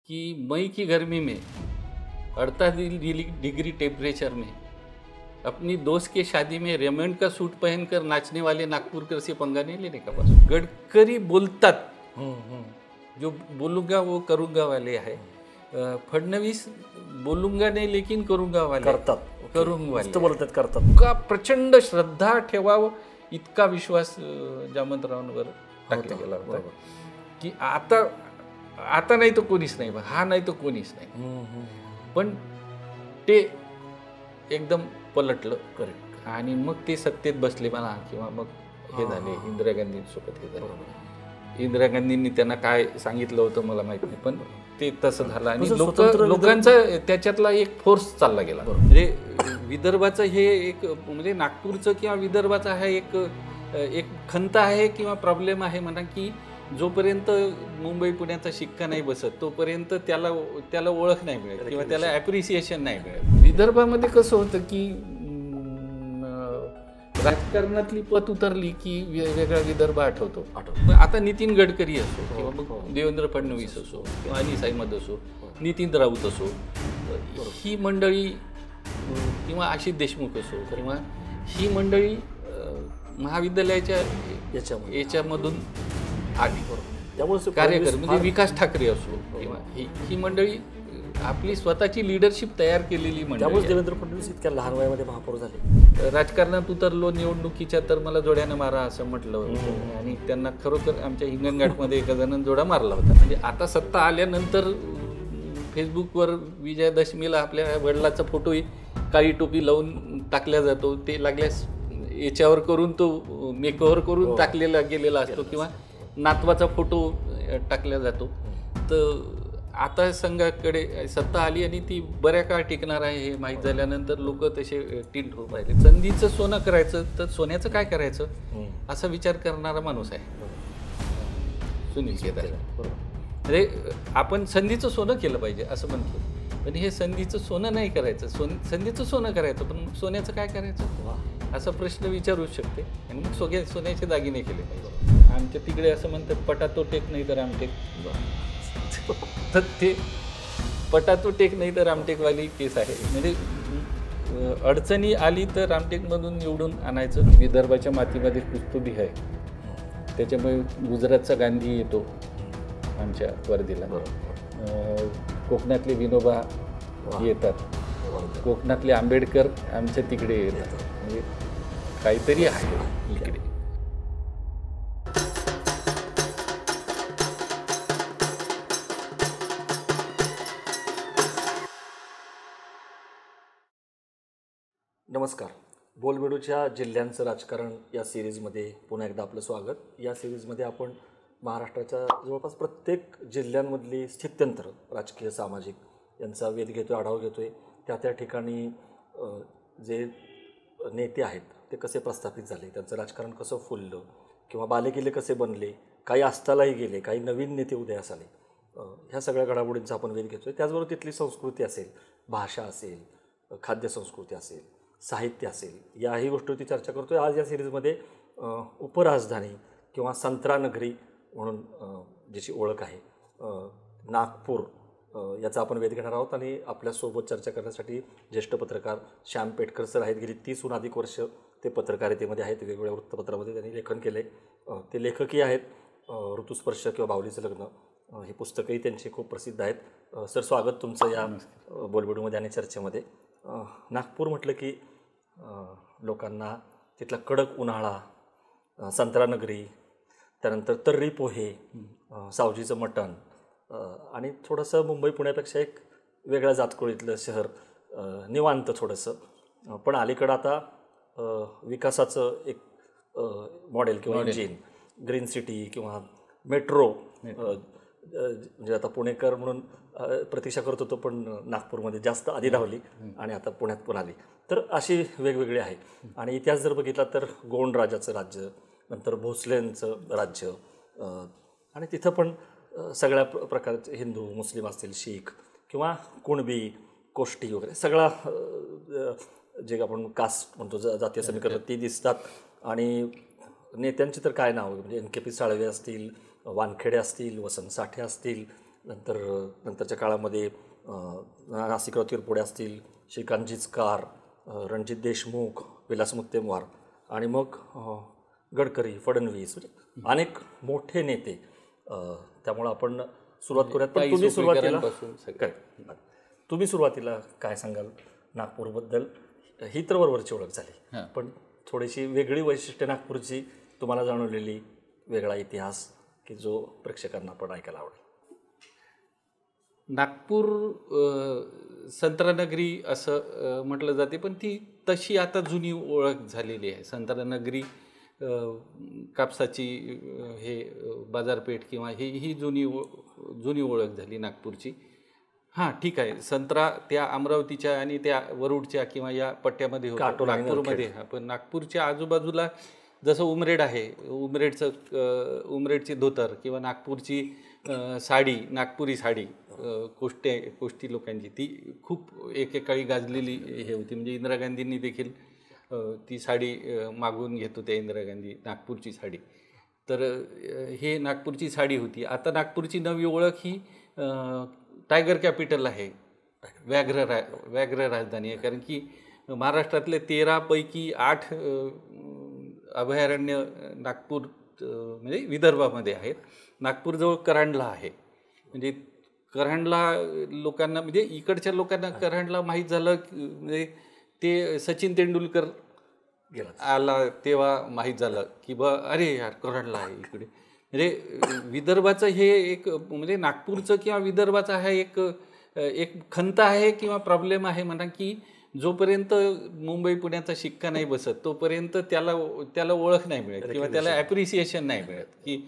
कि मई की गर्मी में 48 डिग्री टेम्परेचर में अपनी दोस्त के शादी में रेमंड का सूट पहनकर नाचने वाले नागपुरकर से पंगा नहीं लेने का बस। गडकरी बोलतात, जो बोलूंगा वो करूंगा वाले है। फडणवीस बोलूंगा नहीं लेकिन करूंगा वाले करतात, करूंगा वाले बोलतात करतात। का प्रचंड श्रद्धा ठेवावं इतका विश्वास जामतरावांवर टाकला गेला होता की आता नाही तो कोणीच नाही, हा नाही तो कोणीच नाही. पण ते एकदम पलटलं करेक्ट आणि मग ते सत्तेत बसले म्हणा किंवा मग हे झाले इंदिरा गांधींसोबत हे झालं. इंदिरा गांधींनी त्यांना काय सांगितलं होतं मला माहित नाही, पण ते तसं झालं आणि लोकांचा त्याच्यातला एक फोर्स चालला गेला. म्हणजे विदर्भाचं हे एक म्हणजे नागपूरचं किंवा विदर्भाचा हा एक खंत आहे किंवा प्रॉब्लेम आहे म्हणा की जोपर्यंत मुंबई पुण्याचा शिक्का नाही बसत तोपर्यंत त्याला ओळख नाही मिळत किंवा त्याला ॲप्रिसिएशन नाही मिळत. विदर्भामध्ये कसं होतं की राजकारणातली पत उतरली की वेगळा विदर्भ आठवतो. आता नितीन गडकरी असो किंवा मग देवेंद्र फडणवीस असो किंवा अनिस अहमद असो, नितीन राऊत असो, ही मंडळी किंवा आशिष देशमुख असो किंवा ही मंडळी महाविद्यालयाच्या याच्यामधून आली. त्यामुळे कार्यकर्ते म्हणजे विकास ठाकरे असो किंवा ही मंडळी आपली स्वतःची लिडरशिप तयार केलेली मंडळी. देवेंद्र फडणवीस इतक्या लहान वयामध्ये महापौर झाले. राजकारणात उतरलो निवडणुकीच्या तर मला जोड्यानं मारा असं म्हटलं होतं आणि त्यांना खरोखर आमच्या हिंगणघाटमध्ये एका जणांना जोडा मारला होता. म्हणजे आता सत्ता आल्यानंतर फेसबुकवर विजयादशमीला आपल्या वडिलाचा फोटोही काळी टोपी लावून टाकला जातो. ते लागल्यास याच्यावर करून तो मेकओव्हर करून टाकलेला गेलेला असतो किंवा नातवाचा फोटो टाकला जातो. तर आता संघाकडे सत्ता आली आणि ती बऱ्या काळ टिकणार आहे हे माहीत झाल्यानंतर लोक तसे टिंट होत राहिले. संधीचं सोनं करायचं तर सोन्याचं काय करायचं असा विचार करणारा माणूस आहे सुनील केदार. म्हणजे आपण संधीचं सोनं केलं पाहिजे असं म्हणतो, पण हे संधीचं सोनं नाही करायचं, संधीचं सोनं करायचं, पण सोन्याचं काय करायचं असा प्रश्न विचारू शकते. आणि मग सोन्याचे दागिने केले पाहिजे. आमच्या तिकडे असं म्हणतात पटातो टेक नाही तर आमटेक. तर ते पटातो टेक नाही तर रामटेकवाली केस आहे. म्हणजे अडचणी आली तर रामटेकमधून निवडून आणायचं. विदर्भाच्या मातीमध्ये कुस्तुबी आहे, त्याच्यामुळे गुजरातचा गांधी येतो आमच्या वर्दीला. कोकणातले विनोबा येतात, कोकणातले आंबेडकर आमच्या तिकडे येतात. म्हणजे काहीतरी आहे इकडे. नमस्कार. बोलबेडूच्या जिल्ह्यांचं राजकारण या सिरीजमध्ये पुन्हा एकदा आपलं स्वागत. या सिरीजमध्ये आपण महाराष्ट्राच्या जवळपास प्रत्येक जिल्ह्यांमधली स्थित्यंतर राजकीय सामाजिक यांचा वेध घेतो आहे, आढावा घेतो आहे. त्या ठिकाणी जे नेते आहेत ते कसे प्रस्थापित झाले, त्यांचं राजकारण कसं फुललं किंवा बालेकिल्ले कसे बनले, काही अस्तालाही गेले, काही नवीन नेते उदयास आले, ह्या सगळ्या घडामोडींचा आपण वेध घेतो आहे. त्याचबरोबर तिथली संस्कृती असेल, भाषा असेल, खाद्यसंस्कृती असेल, साहित्य असेल, याही गोष्टीवरती चर्चा करतो आहे. आज या सिरीजमध्ये उपराजधानी किंवा संत्रानगरी म्हणून ज्याची ओळख आहे नागपूर, याचा आपण वेध घेणार आहोत. आणि आपल्यासोबत चर्चा करण्यासाठी ज्येष्ठ पत्रकार श्याम पेटकर सर आहेत. गेली 30हून अधिक वर्ष ते पत्रकारितेमध्ये आहेत, वेगवेगळ्या वृत्तपत्रामध्ये त्यांनी लेखन केले. ते लेखकही आहेत. ऋतुस्पर्श किंवा बाहुलीचं लग्न हे पुस्तकही त्यांचे खूप प्रसिद्ध आहेत. सर, स्वागत तुमचं या बोलबेडूमध्ये आणि चर्चेमध्ये. नागपूर म्हटलं की लोकांना तिथला कडक उन्हाळा, संत्रानगरी, त्यानंतर तर्री पोहे, सावजीचं मटण आणि थोडंसं मुंबई पुण्यापेक्षा एक वेगळ्या जातकुळीतलं शहर, निवांत थोडंसं. पण अलीकडं आता विकासाचं एक मॉडेल किंवा इंजिन, ग्रीन सिटी किंवा मेट्रो, म्हणजे आता पुणेकर म्हणून प्रतीक्षा करत होतो पण नागपूरमध्ये जास्त आधी धावली आणि आता पुण्यात पण आली. तर अशी वेगवेगळी आहे. आणि इतिहास जर बघितला तर गोंड राजाचं राज्य, नंतर भोसलेंचं राज्य, आणि तिथं पण सगळ्या प्रकारचे हिंदू, मुस्लिम असतील, शीख किंवा कुणबी, कोष्टी वगैरे सगळा जे आपण कास्ट म्हणतो जातीय समीकरण ती दिसतात. आणि नेत्यांची तर काय नाव, म्हणजे NKP साळवे असतील, वानखेडे असतील, वसंत साठे असतील, नंतरच्या काळामध्ये नासिकराव तिरपुडे असतील, श्रीकांत जिचकार, रणजित देशमुख, विलास मुत्तेमवार आणि मग गडकरी, फडणवीस, म्हणजे अनेक मोठे नेते. त्यामुळं आपण सुरुवात करूयात. पण तुम्ही सुरुवातीला काय सांगाल नागपूरबद्दल? ही तर बरोबरची ओळख झाली, पण थोडीशी वेगळी वैशिष्ट्य नागपूरची तुम्हाला जाणवलेली, वेगळा इतिहास की जो प्रेक्षकांना पण ऐकायला आवडेल. नागपूर संत्रानगरी असं म्हटलं जाते, पण ती तशी आता जुनी ओळख झालेली आहे. संत्रानगरी कापसाची हे बाजारपेठ किंवा ही जुनी ओळख झाली नागपूरची. हां, ठीक आहे, संत्रा त्या अमरावतीच्या आणि त्या वरुडच्या किंवा या पट्ट्यामध्ये होतो नागपूरमध्ये. हा, पण नागपूरच्या आजूबाजूला जसं उमरेड आहे, उमरेडची धोतर किंवा नागपूरची साडी, नागपुरी साडी कोष्टी लोकांची, ती खूप एकेकाळी गाजलेली हे होती. म्हणजे इंदिरा गांधींनी देखील ती साडी मागून घेत होत्या, इंदिरा गांधी, नागपूरची साडी. तर हे नागपूरची साडी होती. आता नागपूरची नवी ओळख ही टायगर कॅपिटल आहे, व्याघ्र राजधानी आहे. कारण की महाराष्ट्रातले 13 पैकी 8 अभयारण्य नागपूर म्हणजे विदर्भामध्ये आहेत. नागपूरजवळ करांडला आहे. म्हणजे करांडला लोकांना, म्हणजे इकडच्या लोकांना करांडला माहीत झालं म्हणजे ते सचिन तेंडुलकर आला तेव्हा माहीत झालं की अरे यार करांडला आहे इकडे. म्हणजे विदर्भाचं हे एक, म्हणजे नागपूरचं किंवा विदर्भाचा हा एक खंत आहे किंवा प्रॉब्लेम आहे म्हणा, की जोपर्यंत मुंबई पुण्याचा शिक्का नाही बसत तोपर्यंत त्याला ओळख नाही मिळत किंवा त्याला ॲप्रिसिएशन नाही मिळत. की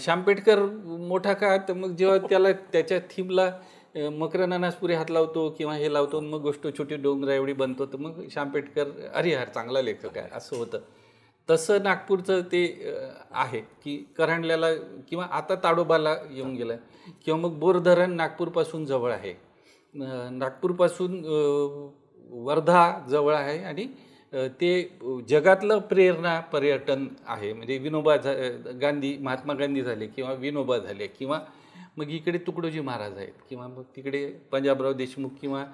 श्यामपेठकर मोठा का, तर मग जेव्हा त्याला त्याच्या थीमला मकरनानासपुरे हात लावतो किंवा हे लावतो, मग गोष्ट छोटी डोंगरा एवढी बनतो, तर मग श्यामपेठकर अरे यार चांगला लेखक आहे असं होतं. तसं नागपूरचं ते आहे की करांडल्याला किंवा आता ताडोबाला येऊन गेलं, किंवा मग बोर धरण नागपूरपासून जवळ आहे, नागपूरपासून वर्धा जवळ आहे, आणि ते जगातलं प्रेरणा पर्यटन आहे. म्हणजे विनोबा गांधी, महात्मा गांधी झाले किंवा विनोबा झाले, किंवा मग इकडे तुकडोजी महाराज आहेत, किंवा मग तिकडे पंजाबराव देशमुख किंवा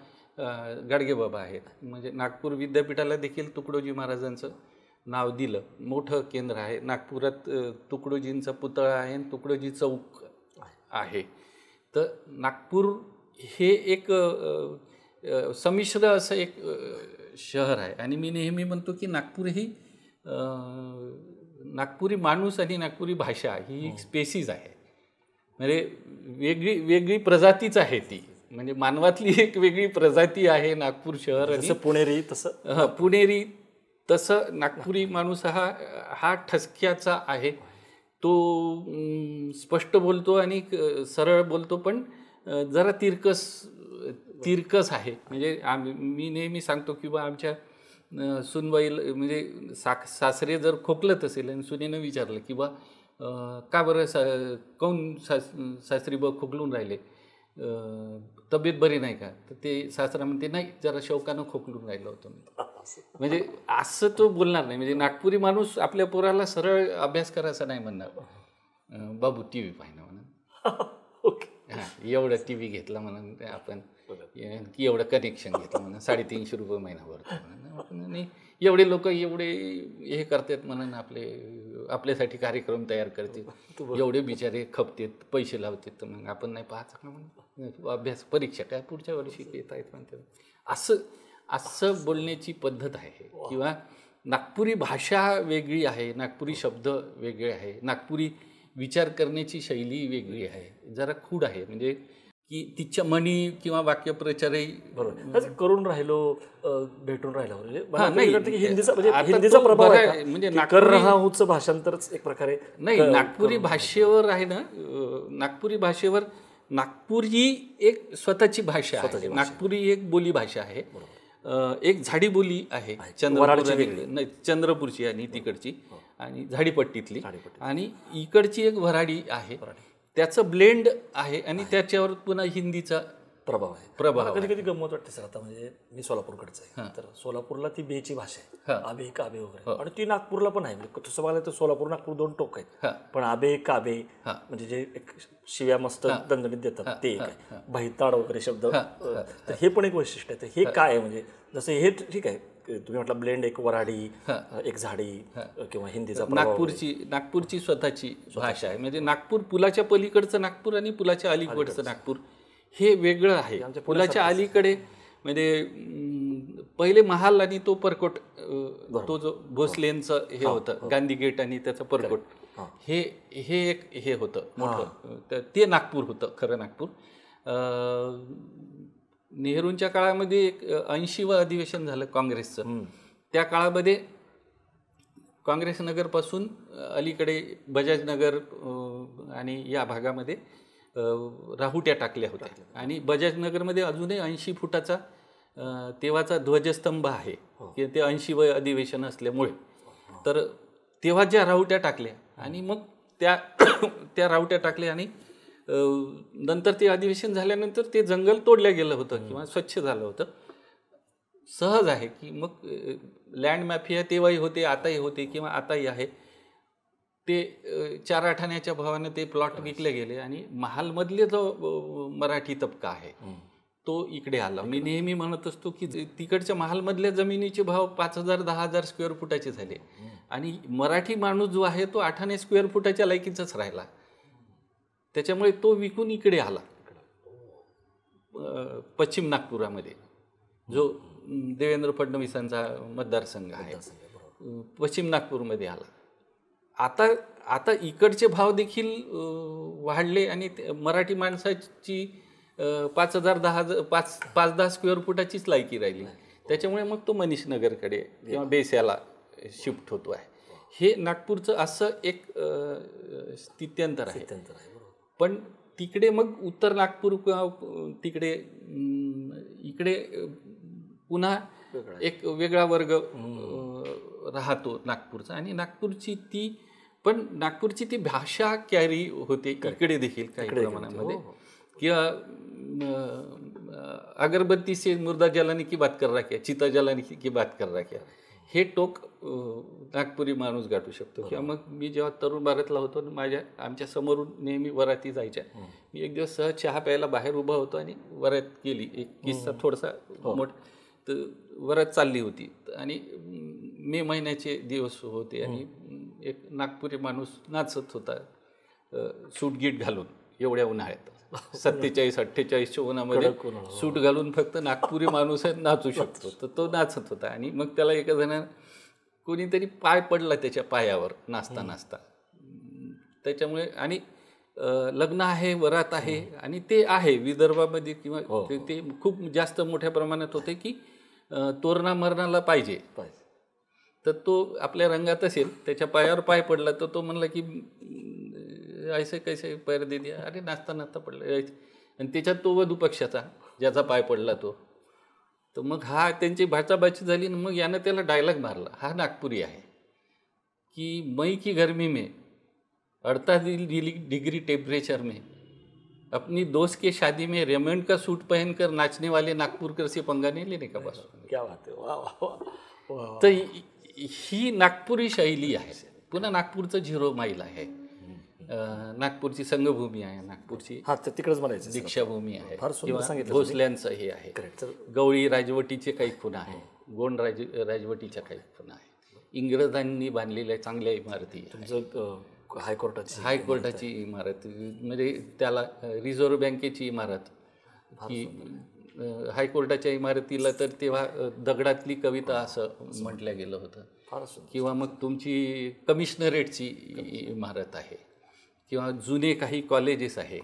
गाडगेबाबा आहेत. म्हणजे नागपूर विद्यापीठाला देखील तुकडोजी महाराजांचं नाव दिलं. मोठं केंद्र आहे नागपुरात. तुकडोजींचा पुतळा आहे आणि तुकडोजी चौक आहे. तर नागपूर हे एक संमिश्र असं एक शहर आहे. आणि मी नेहमी म्हणतो की नागपूर ही नागपुरी माणूस आणि नागपुरी भाषा ही एक स्पेसीज आहे. म्हणजे वेगळी प्रजातीच आहे ती. म्हणजे मानवातली एक वेगळी प्रजाती आहे नागपूर शहर. जसं पुणेरी तसं पुणेरी तसं नागपुरी माणूस हा ठसक्याचा आहे. तो स्पष्ट बोलतो आणि सरळ बोलतो, पण जरा तिरकस आहे. म्हणजे मी नेहमी सांगतो की बा आमच्या सुनबाईल, म्हणजे सासरे जर खोकलत असेल आणि सुनेनं विचारलं की बा का बरं काऊन सासरी खोकलून राहिले, तब्येत बरी नाही का, तर ते सासरा म्हणते नाही जरा शौकानं खोकलून राहिलं होतं. म्हणजे असं तो बोलणार नाही. म्हणजे नागपुरी माणूस आपल्या पोराला सरळ अभ्यास करायचा नाही म्हणणार, बाबू टी व्ही पाहिजे म्हणून, हां एवढं टी व्ही घेतला म्हणून आपण, की एवढं कनेक्शन घेतलं म्हणून 350 रुपये महिना भरतो म्हणून, आणि एवढे लोक एवढे हे करतात म्हणून आपल्यासाठी कार्यक्रम तयार करतात, एवढे बिचारे खपतात, पैसे लावतात, तर मग आपण नाही पाहायचं का म्हणून, अभ्यास परीक्षा काय पुढच्या वर्षी येत आहेत म्हणतात. असं बोलण्याची पद्धत आहे. किंवा नागपुरी भाषा वेगळी आहे, नागपुरी शब्द वेगळे आहे, नागपुरी विचार करण्याची शैली वेगळी आहे, जरा खूड आहे. म्हणजे की तिच्या म्हणी किंवा वाक्यप्रचारही बरोबर करून राहिलो, भेटून राहिलो. म्हणजे हिंदीचा प्रभाव आहे. म्हणजे नागपुरीचं भाषांतरच एक प्रकारे नाही, नागपुरी भाषेवर आहे ना, नागपुरी भाषेवर, नागपूर ही एक स्वतःची भाषा आहे. नागपुरी एक बोली भाषा आहे, एक झाडी बोली आहे, चंद्रपूरची आणि तिकडची आणि झाडीपट्टीतली, आणि इकडची एक वऱ्हाडी आहे, त्याचं ब्लेंड आहे, आणि त्याच्यावर पुन्हा हिंदीचा प्रभाव आहे. प्रभाव कधी कधी गंमत वाटते सर, आता म्हणजे मी सोलापूरकडचं आहे, तर सोलापूरला ती बेची भाषा आहे, आबे काबे वगैरे, आणि ती नागपूरला पण आहे. म्हणजे तसं बघायला तर सोलापूर नागपूर दोन टोक आहेत, पण आबे काबे म्हणजे जे एक शिव्या मस्त दणदणीत देतात ते एक आहे. बहिताड वगैरे शब्द, तर हे पण एक वैशिष्ट्य आहे. तर हे काय आहे, म्हणजे जसं हे ठीक आहे तुम्ही म्हटलं ब्लेंड, एक वराडी, एक झाडी किंवा हिंदीचा नागपूरची स्वतःची भाषा आहे. म्हणजे नागपूर, पुलाच्या पलीकडचं नागपूर आणि पुलाच्या अलीकडचं नागपूर हे वेगळं आहे. पुलाच्या अलीकडे म्हणजे पहिले महाल आणि तो परकोट, तो जो भोसलेंचं हे होतं गांधी गेट आणि त्याचं परकोट, हे एक हे होतं मोठं, तर ते नागपूर होतं खरं नागपूर. नेहरूंच्या काळामध्ये एक 80वं अधिवेशन झालं काँग्रेसचं. त्या काळामध्ये काँग्रेस नगरपासून अलीकडे बजाजनगर आणि या भागामध्ये राहुट्या टाकल्या होत्या, आणि बजाजनगरमध्ये अजूनही 80 फुटाचा तेव्हाचा ध्वजस्तंभ आहे, की ते 80वं अधिवेशन असल्यामुळे. तर तेव्हा ज्या राहुट्या टाकल्या आणि मग त्या राहुट्या टाकल्या, आणि नंतर ते अधिवेशन झाल्यानंतर ते जंगल तोडलं गेलं होतं किंवा स्वच्छ झालं होतं. सहज आहे की मग लँड माफिया तेव्हाही होते, आताही होते किंवा आताही आहे. ते 4 आठाण्याच्या भावानं ते प्लॉट विकले गेले, आणि महालमधले जो मराठी तबका आहे तो इकडे आला. मी नेहमी म्हणत असतो की तिकडच्या महालमधल्या जमिनीचे भाव 5,000 10,000 स्क्वेअर फुटाचे झाले, आणि मराठी माणूस जो आहे तो 8 आणे स्क्वेअर फुटाच्या लायकीचाच राहिला. त्याच्यामुळे तो विकून इकडे आला. पश्चिम नागपुरामध्ये जो देवेंद्र फडणवीसांचा मतदारसंघ आहे, पश्चिम नागपूरमध्ये आला. आता इकडचे भाव देखील वाढले, आणि मराठी माणसाची 5,000 10,000 5-10 स्क्वेअर फुटाचीच लायकी राहिली. त्याच्यामुळे मग तो मनीष नगरकडे किंवा बेस्याला शिफ्ट होतो आहे. हे नागपूरचं असं एक स्थित्यंतर आहे. पण तिकडे मग उत्तर नागपूर किंवा तिकडे इकडे पुन्हा एक वेगळा वर्ग राहतो नागपूरचा, आणि नागपूरची ती भाषा कॅरी होते इकडे देखील काही प्रमाणामध्ये. किंवा अगरबत्ती से मुर्दा जलाने की बात कर रहा क्या, चिता जलाने की बात कर रहा क्या, हे टोक नागपुरी माणूस गाठू शकतो. किंवा मग मी जेव्हा तरुण भारतला होतो, आमच्या समोरून नेहमी वराती जायच्या. मी एक दिवस सहज चहा प्यायला बाहेर उभा होतो आणि वरात केली. एक किस्सा थोडासा मोठा. तर वरात चालली होती, आणि मे महिन्याचे दिवस होते, आणि एक नागपुरी माणूस नाचत होता सूटगीट घालून. एवढ्या उन्हाळ्यात 47-48च्या उन्हामध्ये सूट घालून फक्त नागपुरी माणूस नाचू शकतो. तर तो नाचत होता, आणि मग त्याला एका जणानं कोणीतरी पाय पडला त्याच्या पायावर नाचता नाचता. त्याच्यामुळे, आणि लग्न आहे, वरात आहे, आणि ते आहे विदर्भामध्ये किंवा ते खूप जास्त मोठ्या प्रमाणात होते की तोरणा मरणाला पाहिजे. तर तो आपल्या रंगात असेल, त्याच्या पायावर पाय पडला तर तो म्हणला की ऐसे कैसे पैर दे दिया, अरे नाचता नाचता पडला. आणि त्याच्यात तो वधू पक्षाचा ज्याचा पाय पडला तो. तर मग हा त्यांची भाचाबाची झाली, मग यानं त्याला डायलॉग मारला. हा नागपुरी आहे की मई की गर्मी में 48 डिग्री टेम्परेचर में अपनी दोस्त के शादी में रेमंड का सूट पहनकर नाचने वाले नागपुरकर से पंगा नहीं लेने का बस. क्या बात आहे. वा. तर ही नागपुरी शैली आहे. पुन्हा नागपूरचं 0 माईल आहे, नागपूरची संघभूमी आहे, नागपूरची तिकडेच म्हणायचं दीक्षाभूमी आहे, किंवा भोसल्यांचं हे आहे. गवळी राजवटीचे काही खुणा आहे, गोंड राजवटीच्या काही खुणा आहे, इंग्रजांनी बांधलेल्या चांगल्या इमारती. हायकोर्टाची इमारत, म्हणजे त्याला रिझर्व्ह बँकेची इमारत, की हायकोर्टाच्या इमारतीला तर तेव्हा दगडातली कविता असं म्हटलं गेलं होतं. किंवा मग तुमची कमिशनरेटची इमारत आहे, किंवा जुने काही कॉलेजेस आहे.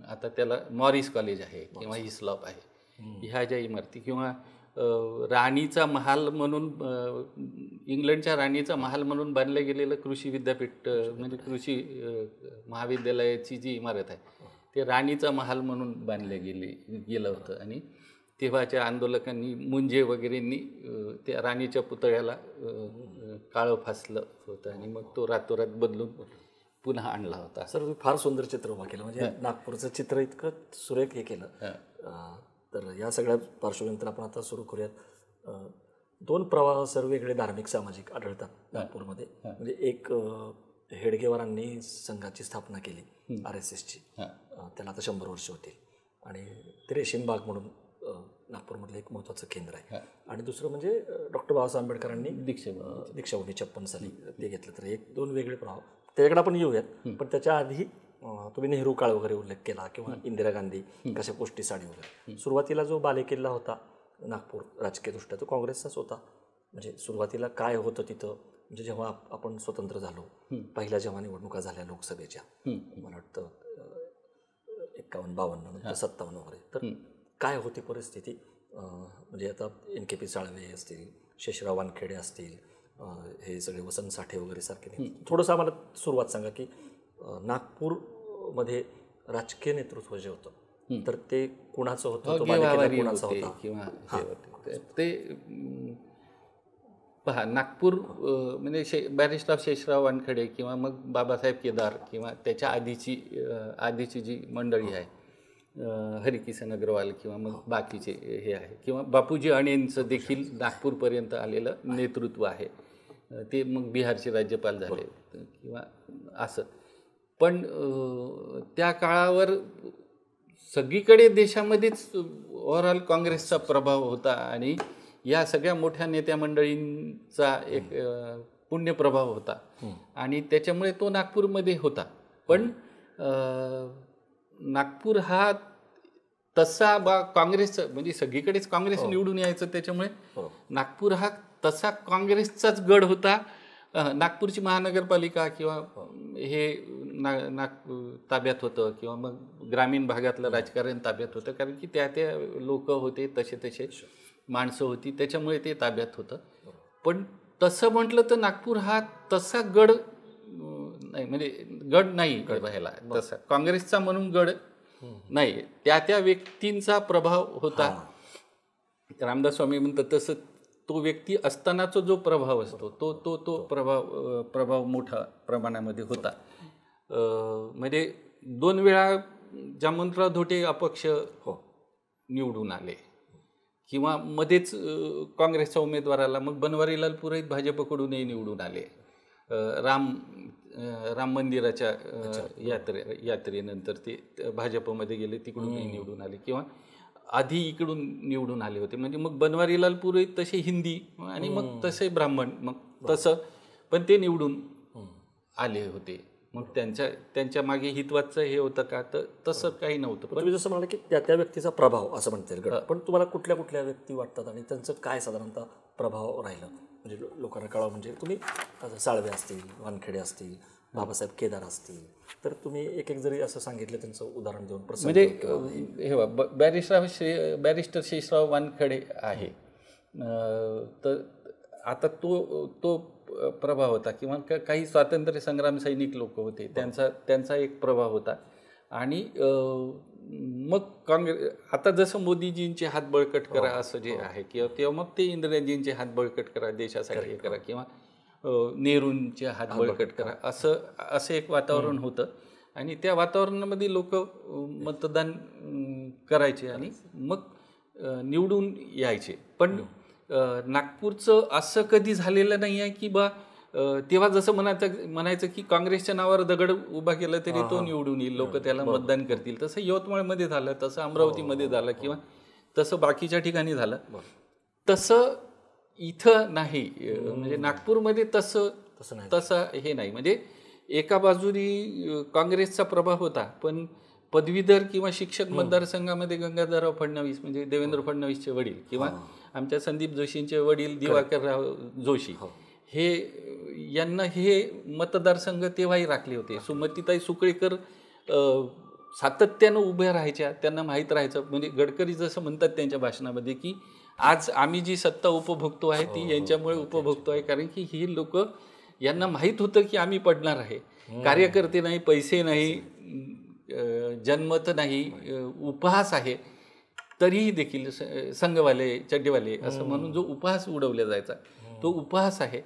आता त्याला मॉरिस कॉलेज आहे किंवा हिस्लॉप आहे. ह्या ज्या इमारती, किंवा राणीचा महाल म्हणून, इंग्लंडच्या राणीचा महाल म्हणून बांधलं गेलेलं कृषी विद्यापीठ, म्हणजे कृषी महाविद्यालयाची जी इमारत आहे ते राणीचा महाल म्हणून बांधलं गेलं होतं. आणि तेव्हाच्या आंदोलकांनी, मुंजे वगैरेंनी त्या राणीच्या पुतळ्याला काळं फासलं होतं, आणि मग तो रातोरात बदलून पुन्हा आणला होता. सर तुम्ही फार सुंदर चित्र उभा केलं, म्हणजे नागपूरचं चित्र इतकं सुरेख हे केलं. तर या सगळ्या पार्श्वभूमीनंतर आपण आता सुरू करूयात. दोन प्रवाह सर वेगळे धार्मिक सामाजिक आढळतात नागपूरमध्ये. म्हणजे एक हेडगेवारांनी संघाची स्थापना केली RSSची, त्याला आता 100 वर्ष होतील, आणि ते रेशीमबाग म्हणून नागपूरमधलं एक महत्त्वाचं केंद्र आहे. आणि दुसरं म्हणजे डॉक्टर बाबासाहेब आंबेडकरांनी दीक्षाभूमी 56 साली ते घेतलं. तर एक दोन वेगळे प्रभाव, त्याच्याकडे आपण येऊयात. पण त्याच्या आधी तुम्ही नेहरू काळ वगैरे उल्लेख केला, किंवा इंदिरा गांधी कशा पोष्टी साडी वगैरे. सुरुवातीला जो बालेकिल्ला होता नागपूर राजकीयदृष्ट्या तो काँग्रेसचाच होता. म्हणजे सुरुवातीला काय होतं तिथं, म्हणजे जेव्हा आपण स्वतंत्र झालो, पहिल्या जेव्हा निवडणुका झाल्या लोकसभेच्या, मला वाटतं 51-52 नंतर 57 वगैरे, तर काय होती परिस्थिती. म्हणजे आता NKP साळवे असतील, शेषराव वानखेडे असतील, हे सगळे वसंत साठे वगैरे सारखे. थोडंसं आम्हाला सुरुवात सांगा की नागपूरमध्ये राजकीय नेतृत्व जे होतं तर ते कुणाचं होतं, कुणाचा होता किंवा ते पहा. नागपूर म्हणजे बॅरिस्टर शेषराव वानखेडे किंवा मग बाबासाहेब केदार किंवा त्याच्या आधीची जी मंडळी आहे, हरिकिसन अग्रवाल किंवा मग बाकीचे हे आहे, किंवा बापूजी अणेंचं देखील नागपूरपर्यंत आलेलं नेतृत्व आहे. ते मग बिहारचे राज्यपाल झाले किंवा असं. पण त्या काळावर सगळीकडे देशामध्येच ओव्हरऑल काँग्रेसचा प्रभाव होता आणि या सगळ्या मोठ्या नेत्या मंडळींचा एक पुण्यप्रभाव होता आणि त्याच्यामुळे तो नागपूरमध्ये होता. पण नागपूर हा तसा काँग्रेसचं, म्हणजे सगळीकडेच काँग्रेस निवडून यायचं, त्याच्यामुळे नागपूर हा तसा काँग्रेसचाच गड होता. नागपूरची महानगरपालिका किंवा हे ताब्यात होतं, किंवा मग ग्रामीण भागातलं राजकारण ताब्यात होतं, कारण की त्या लोक होते, तसे माणसं होती, त्याच्यामुळे ते ताब्यात होतं. पण तसं म्हटलं तर नागपूर हा तसा गड नाही, म्हणजे गड नाही राहिला तसा काँग्रेसचा म्हणून गड नाही. त्या व्यक्तींचा प्रभाव होता. रामदास स्वामी म्हणतात तसं तो व्यक्ती असतानाचा जो प्रभाव असतो तो प्रभाव मोठ्या प्रमाणामध्ये होता. म्हणजे 2 वेळा जामवंतराव धोटे अपक्ष निवडून आले, किंवा मध्येच काँग्रेसच्या उमेदवाराला मग बनवारीलाल पुरोहित भाजपकडूनही निवडून आले. राम मंदिराच्या यात्रेनंतर ते भाजपमध्ये गेले, तिकडूनही निवडून आले, किंवा आधी इकडून निवडून आले होते. म्हणजे मग बनवारीलाल पुरोहित तसे हिंदी आणि मग तसे ब्राह्मण, मग तसं पण ते निवडून आले होते. मग त्यांच्या मागे हितवाचं हे होतं का, तर तसं काही नव्हतं. पण तुम्ही जसं म्हणाले की त्या व्यक्तीचा प्रभाव असं म्हणता येईल, पण तुम्हाला कुठल्या कुठल्या व्यक्ती वाटतात आणि त्यांचं काय साधारणतः प्रभाव राहिलं, म्हणजे लोकांना कळावं. म्हणजे तुम्ही साळवे असतील, वानखेडे असतील, बाबासाहेब केदार असतील, तर तुम्ही एक जरी असं सांगितलं त्यांचं उदाहरण देऊन. म्हणजे हे बॅरिस्टर शेषराव वानखेडे आहे, तर आता तो प्रभाव होता, किंवा काही स्वातंत्र्य संग्राम सैनिक लोक होते, त्यांचा एक प्रभाव होता. आणि मग आता जसं मोदीजींचे हात बळकट करा असं जे आहे, किंवा तेव्हा मग ते इंदिराजींचे हात बळकट करा, देशासाठी हे करा, किंवा नेहरूंचे हात बळकट करा, असं एक वातावरण होतं. आणि त्या वातावरणामध्ये लोक मतदान करायचे आणि मग निवडून यायचे. पण नागपूरचं असं कधी झालेलं नाही आहे की तेव्हा जसं म्हणायचं की काँग्रेसच्या नावावर दगड उभा केला तरी तो निवडून येईल, लोक त्याला मतदान करतील. तसं यवतमाळमध्ये झालं, तसं अमरावतीमध्ये झालं, किंवा तसं बाकीच्या ठिकाणी झालं. तसं इथं नाही. म्हणजे नागपूरमध्ये तसं हे नाही. म्हणजे एका बाजूनी काँग्रेसचा प्रभाव होता, पण पदवीधर किंवा शिक्षक मतदारसंघामध्ये गंगाधरराव फडणवीस, म्हणजे देवेंद्र फडणवीसचे वडील, किंवा आमच्या संदीप जोशींचे वडील दिवाकरराव जोशी, यांना हे मतदारसंघ तेव्हाही राखले होते. सुमतीताई सुकळेकर सातत्यानं उभ्या राहायच्या, त्यांना माहीत राहायचं. म्हणजे गडकरी जसं म्हणतात त्यांच्या भाषणामध्ये की आज आम्ही जी सत्ता उपभोगतो आहे ती यांच्यामुळे उपभोगतो आहे, कारण की ही लोक, यांना माहीत होतं की आम्ही पडणार आहे. कार्यकर्ते नाही, पैसे नाही, जन्मत नाही, उपहास आहे, तरीही देखील संघवाले चड्डेवाले असं म्हणून जो उपहास उडवला जायचा तो उपहास आहे.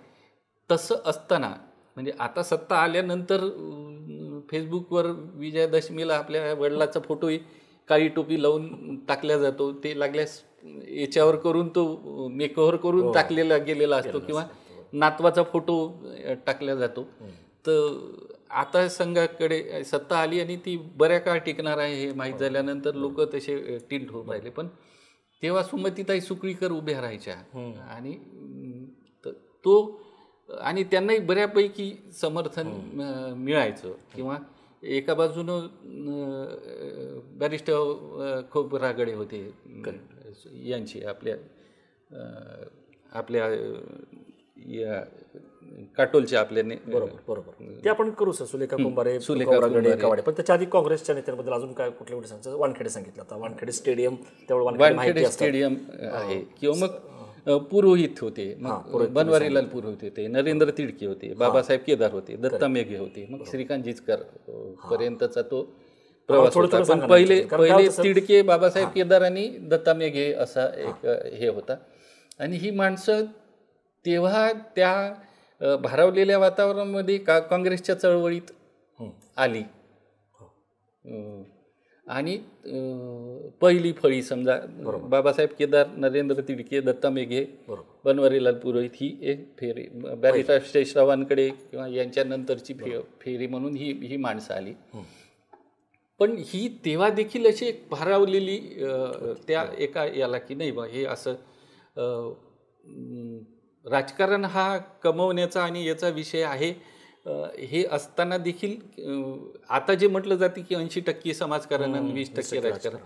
तसं असताना म्हणजे आता सत्ता आल्यानंतर फेसबुकवर विजयादशमीला आपल्या वडिलाचा फोटोही काळी टोपी लावून टाकला जातो, ते लागल्यास याच्यावर करून तो मेकओव्हर करून टाकलेला गेलेला असतो किंवा नातवाचा फोटो टाकला जातो. तर आता संघाकडे सत्ता आली आणि ती बऱ्या काळ टिकणार आहे हे माहीत झाल्यानंतर लोक तसे टिल्ट होत राहिले. पण तेव्हा सुमतीताई सुकळीकर उभ्या राहायच्या आणि तो आणि त्यांनाही बऱ्यापैकी समर्थन मिळायचं. किंवा एका बाजूनं बॅरिस्टर खोब्रागडे होते यांची आपल्या या काटोलचे आपल्या बरोबर ते आपण करू सर. सुलेखा कुंभारे, कवाडे. पण त्याच्या आधी काँग्रेसच्या नेत्यांबद्दल अजून काय कुठल्या कुठे सांगायचं? वानखेडे सांगितलं आता, वानखेडे स्टेडियम त्यावेळेस वानखेडे स्टेडियम आहे. किंवा मग पुरोहित होते, मग बनवारीलाल पुरोहित होते, नरेंद्र तिडके होते, बाबासाहेब केदार होते, दत्ता मेघे होते, मग श्रीकांत जिचकर पर्यंतचा तो प्रवास होता. पण पहिले तिडके, बाबासाहेब केदार आणि दत्ता मेघे असा एक हे होता. आणि ही माणसं तेव्हा त्या भारावलेल्या वातावरणामध्ये काँग्रेसच्या चळवळीत आली आणि पहिली फळी समजा बाबासाहेब केदार, नरेंद्र तिडके, दत्ता मेघे, बनवारीलाल पुरोहित ही एक फेरी, बॅरिस्टर शेषरावांकडे किंवा यांच्यानंतरची फेरी म्हणून ही माणसं आली. पण ही तेव्हा देखील अशी एक भारावलेली त्या एका याला की नाही बा हे असं राजकारण हा कमवण्याचा आणि याचा विषय आहे हे असताना देखील आता जे म्हटलं जाते की 80% समाजकारण आणि 20% राजकारण,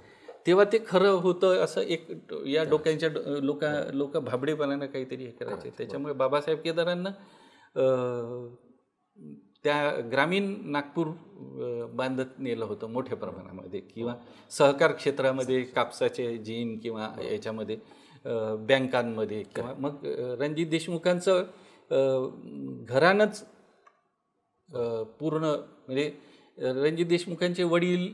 तेव्हा ते खरं होतं असं एक या डोक्यांच्या लोक भाबडेपणानं काहीतरी हे करायचे. त्याच्यामुळे बाबासाहेब केदारांना त्या ग्रामीण नागपूर बांधत नेलं होतं मोठ्या प्रमाणामध्ये. किंवा सहकार क्षेत्रामध्ये कापसाचे जीन किंवा याच्यामध्ये बँकांमध्ये किंवा मग रणजित देशमुखांचं घरानंच पूर्ण म्हणजे रणजित देशमुखांचे वडील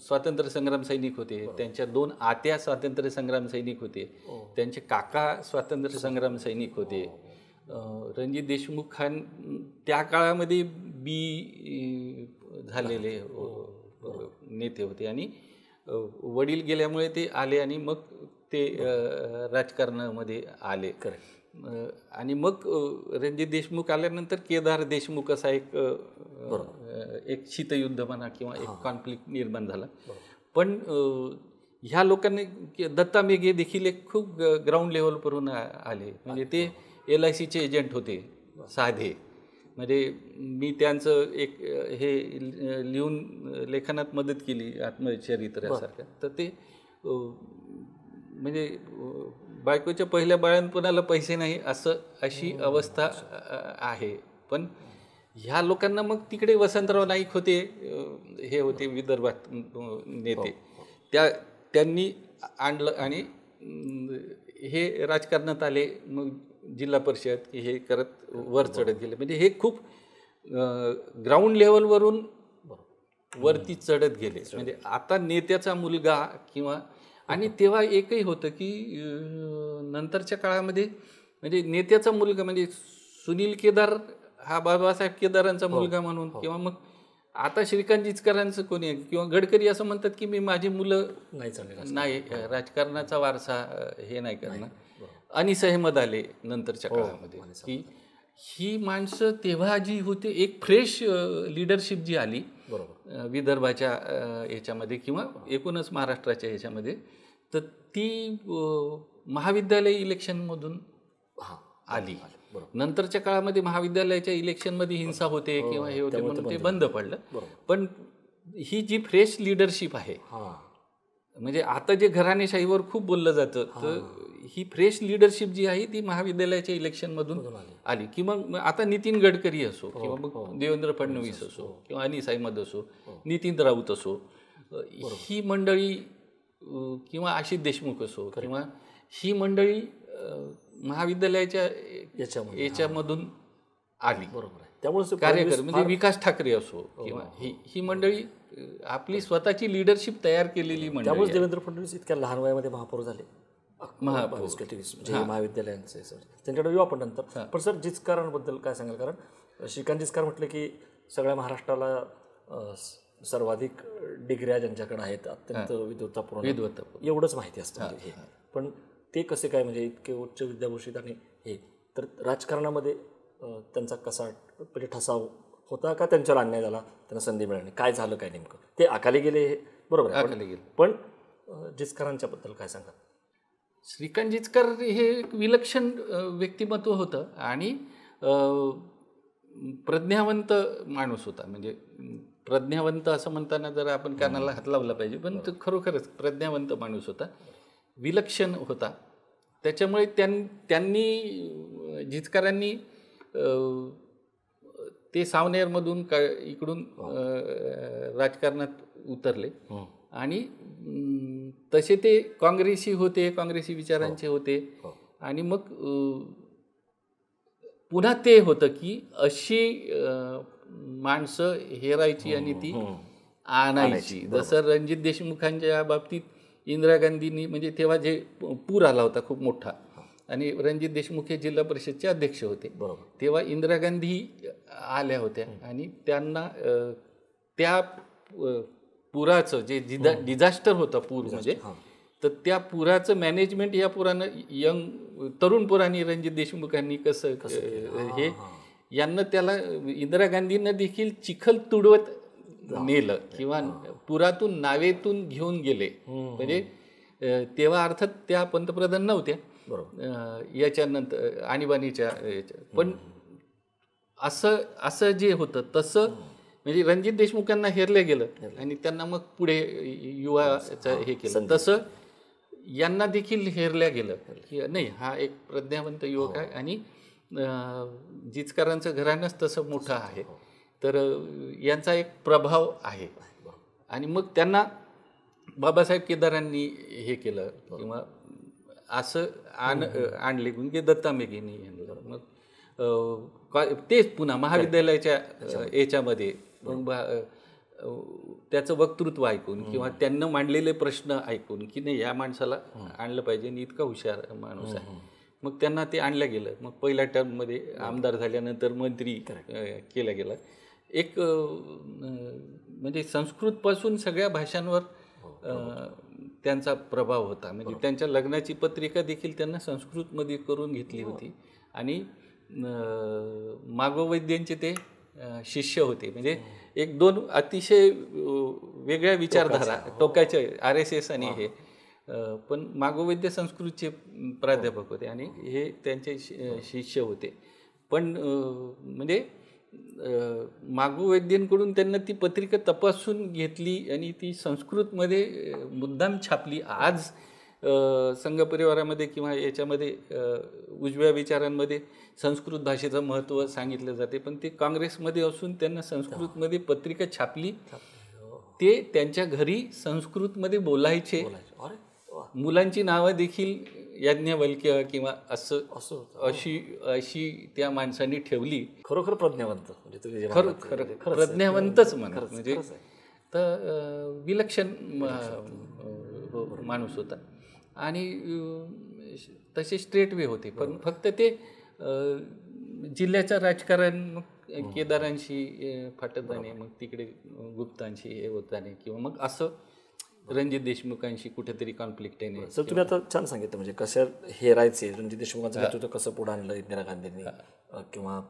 स्वातंत्र्य संग्राम सैनिक होते, त्यांच्या 2 आत्या स्वातंत्र्य संग्राम सैनिक होते, त्यांचे काका स्वातंत्र्य संग्राम सैनिक होते. रणजित देशमुख त्या काळामध्ये झालेले नेते होते आणि वडील गेल्यामुळे ते आले आणि मग ते राजकारणामध्ये आले. आणि मग रणजित देशमुख आल्यानंतर केदार देशमुख असा एक शीतयुद्ध म्हणा किंवा एक कॉन्फ्लिक्ट निर्माण झाला. पण ह्या लोकांनी दत्ता मेघे देखील एक खूप ग्राउंड लेवलवरून आले. म्हणजे ते LICचे एजंट होते साधे. म्हणजे मी त्यांचं एक हे लिहून लेखनात मदत केली आत्मचरित्रासारखं. तर ते म्हणजे बायकोच्या पहिल्या बाळंतपणाला पैसे नाही अशी अवस्था आहे. पण ह्या लोकांना मग तिकडे वसंतराव नाईक होते, हे होते विदर्भात नेते, त्यांनी आणलं आणि हे राजकारणात आले. मग जिल्हा परिषद हे करत वर चढत गेले. म्हणजे हे खूप ग्राउंड लेवलवरून वरती चढत गेले. म्हणजे आता नेत्याचा मुलगा किंवा आणि तेव्हा एकही होतं की नंतरच्या काळामध्ये म्हणजे नेत्याचा मुलगा म्हणजे सुनील केदार हा बाबासाहेब केदारांचा मुलगा म्हणून किंवा मग आता श्रीकांत जिचकरांचं कोणी आहे किंवा गडकरी असं म्हणतात की मी माझी मुलं नाही राजकारणाचा वारसा हे नाही करणार. अनीस अहमद आले नंतरच्या काळामध्ये की ही माणसं तेव्हा जी होती एक फ्रेश लिडरशिप जी आली विदर्भाच्या ह्याच्यामध्ये किंवा एकूणच महाराष्ट्राच्या ह्याच्यामध्ये, तर ती महाविद्यालय इलेक्शनमधून आली. नंतरच्या काळामध्ये महाविद्यालयाच्या इलेक्शनमध्ये हिंसा होते किंवा हे होते म्हणून ते बंद पडलं. पण ही जी फ्रेश लिडरशिप आहे म्हणजे आता जे घराणेशाहीवर खूप बोललं जातं, तर ही फ्रेश लिडरशिप जी आहे ती महाविद्यालयाच्या इलेक्शनमधून आली. की मग आता नितीन गडकरी असो किंवा मग देवेंद्र फडणवीस असो किंवा अनीस अहमद असो, नितीन राऊत असो, ही मंडळी किंवा आशिष देशमुख असो किंवा ही मंडळी महाविद्यालयाच्या याच्यामधून आली. त्यामुळे कार्यकर म्हणजे विकास ठाकरे असो किंवा ही मंडळी आपली स्वतःची लिडरशिप तयार केलेली मंडळी. त्यामुळे देवेंद्र फडणवीस इतक्या लहान वयामध्ये महापौर झाले. महाविद्यालयांचे त्यांच्याकडे येऊ आपण नंतर. पण सर जिचकरांबद्दल काय सांगाल? कारण श्रीकांत जिचकार म्हटलं की सगळ्या महाराष्ट्राला सर्वाधिक डिग्र्या ज्यांच्याकडे आहेत अत्यंत विद्वत्तापूर्ण एवढंच माहिती असतं म्हणजे हे. पण ते कसे काय म्हणजे इतके उच्च विद्याभूषित आणि हे तर राजकारणामध्ये त्यांचा कसा म्हणजे ठसाव होता का त्यांच्यावर अन्याय झाला, त्यांना संधी मिळाली, काय झालं काय नेमकं? ते अकाली गेले हे बरोबर आहे, पण जिचकारांच्या बद्दल काय सांगा? श्रीकांत जिचकार हे एक विलक्षण व्यक्तिमत्व होतं आणि प्रज्ञावंत माणूस होता. म्हणजे प्रज्ञावंत असं म्हणताना जरा आपण कानाला हात लावला पाहिजे, पण तो खरोखरच प्रज्ञावंत माणूस होता, विलक्षण होता. त्याच्यामुळे त्यांनी जिचकारांनी ते सावनेरमधून इकडून राजकारणात उतरले आणि तसे ते काँग्रेसी होते, काँग्रेसी विचारांचे होते. आणि मग पुन्हा ते होतं की अशी माणसं हेरायची आणि ती आणायची. जसं रणजित देशमुखांच्या बाबतीत इंदिरा गांधींनी म्हणजे तेव्हा जे पूर आला होता खूप मोठा आणि रणजित देशमुख हे जिल्हा परिषदचे अध्यक्ष होते, तेव्हा इंदिरा गांधी आल्या होत्या आणि त्यांना त्या पुराचं जे डिझास्टर होतं पूर म्हणजे, तर त्या पुराचं मॅनेजमेंट या पुरानं तरुण पुराणी रणजित देशमुखांनी कसं हे यांना त्याला इंदिरा गांधींना देखील चिखल तुडवत नेलं किंवा पुरातून नावेतून घेऊन गेले. म्हणजे तेव्हा अर्थात त्या पंतप्रधान नव्हत्या याच्यानंतर आणीबाणीच्या पण असं जे होतं तसं म्हणजे रणजित देशमुखांना हेरलं गेलं आणि त्यांना मग पुढे युवाचं हे केलं. तसं यांना देखील हेरल्या गेलं की नाही हा एक प्रज्ञावंत युवक आहे आणि जिचकारांचं घराणंच तसं मोठं आहे, तर यांचा एक प्रभाव आहे. आणि मग त्यांना बाबासाहेब केदारांनी हे केलं किंवा असं आणले म्हणजे दत्ता मेघेंनी मग तेच पुन्हा महाविद्यालयाच्या याच्यामध्ये त्याचं वक्तृत्व ऐकून किंवा त्यांना मांडलेले प्रश्न ऐकून की नाही या माणसाला आणलं पाहिजे आणि इतका हुशार माणूस आहे, मग त्यांना ते आणलं गेलं. मग पहिल्या टर्ममध्ये आमदार झाल्यानंतर मंत्री केलं गेलं. एक म्हणजे संस्कृतपासून सगळ्या भाषांवर त्यांचा प्रभाव होता. म्हणजे त्यांच्या लग्नाची पत्रिका देखील त्यांना संस्कृतमध्ये करून घेतली होती आणि मागोवैद्यांचे ते शिष्य होते. म्हणजे एक दोन अतिशय वेगळ्या विचारधारा टोकाचे RSS आणि हे, पण मागोवैद्य संस्कृतचे प्राध्यापक होते आणि हे त्यांचे शिष्य होते. पण म्हणजे मागोवैद्यांकडून त्यांना ती पत्रिका तपासून घेतली आणि ती संस्कृतमध्ये मुद्दाम छापली. आज संघ परिवारामध्ये किंवा याच्यामध्ये उजव्या विचारांमध्ये संस्कृत भाषेचं महत्त्व सांगितलं जाते, पण ते काँग्रेसमध्ये असून त्यांना संस्कृतमध्ये पत्रिका छापली. ते त्यांच्या घरी संस्कृतमध्ये बोलायचे. मुलांची नावं देखील याज्ञवल्क्य किंवा अशी त्या माणसांनी ठेवली. खरोखर प्रज्ञावंत म्हणजे खरं प्रज्ञावंतच म्हणा म्हणजे तर विलक्षण माणूस होता आणि तसे स्ट्रेट वे होते. पण फक्त ते जिल्ह्याचं राजकारण मग केदारांशी फाटत जाणे, मग तिकडे गुप्तांशी हे होत जाणे किंवा मग असं रणजित देशमुखांशी कुठेतरी कॉन्फ्लिक्ट येणे. सर तुम्ही आता छान सांगितलं म्हणजे कसं हेरायचे रणजित देशमुखांचं नेतृत्व कसं पुढे आणलं इंदिरा गांधींनी किंवा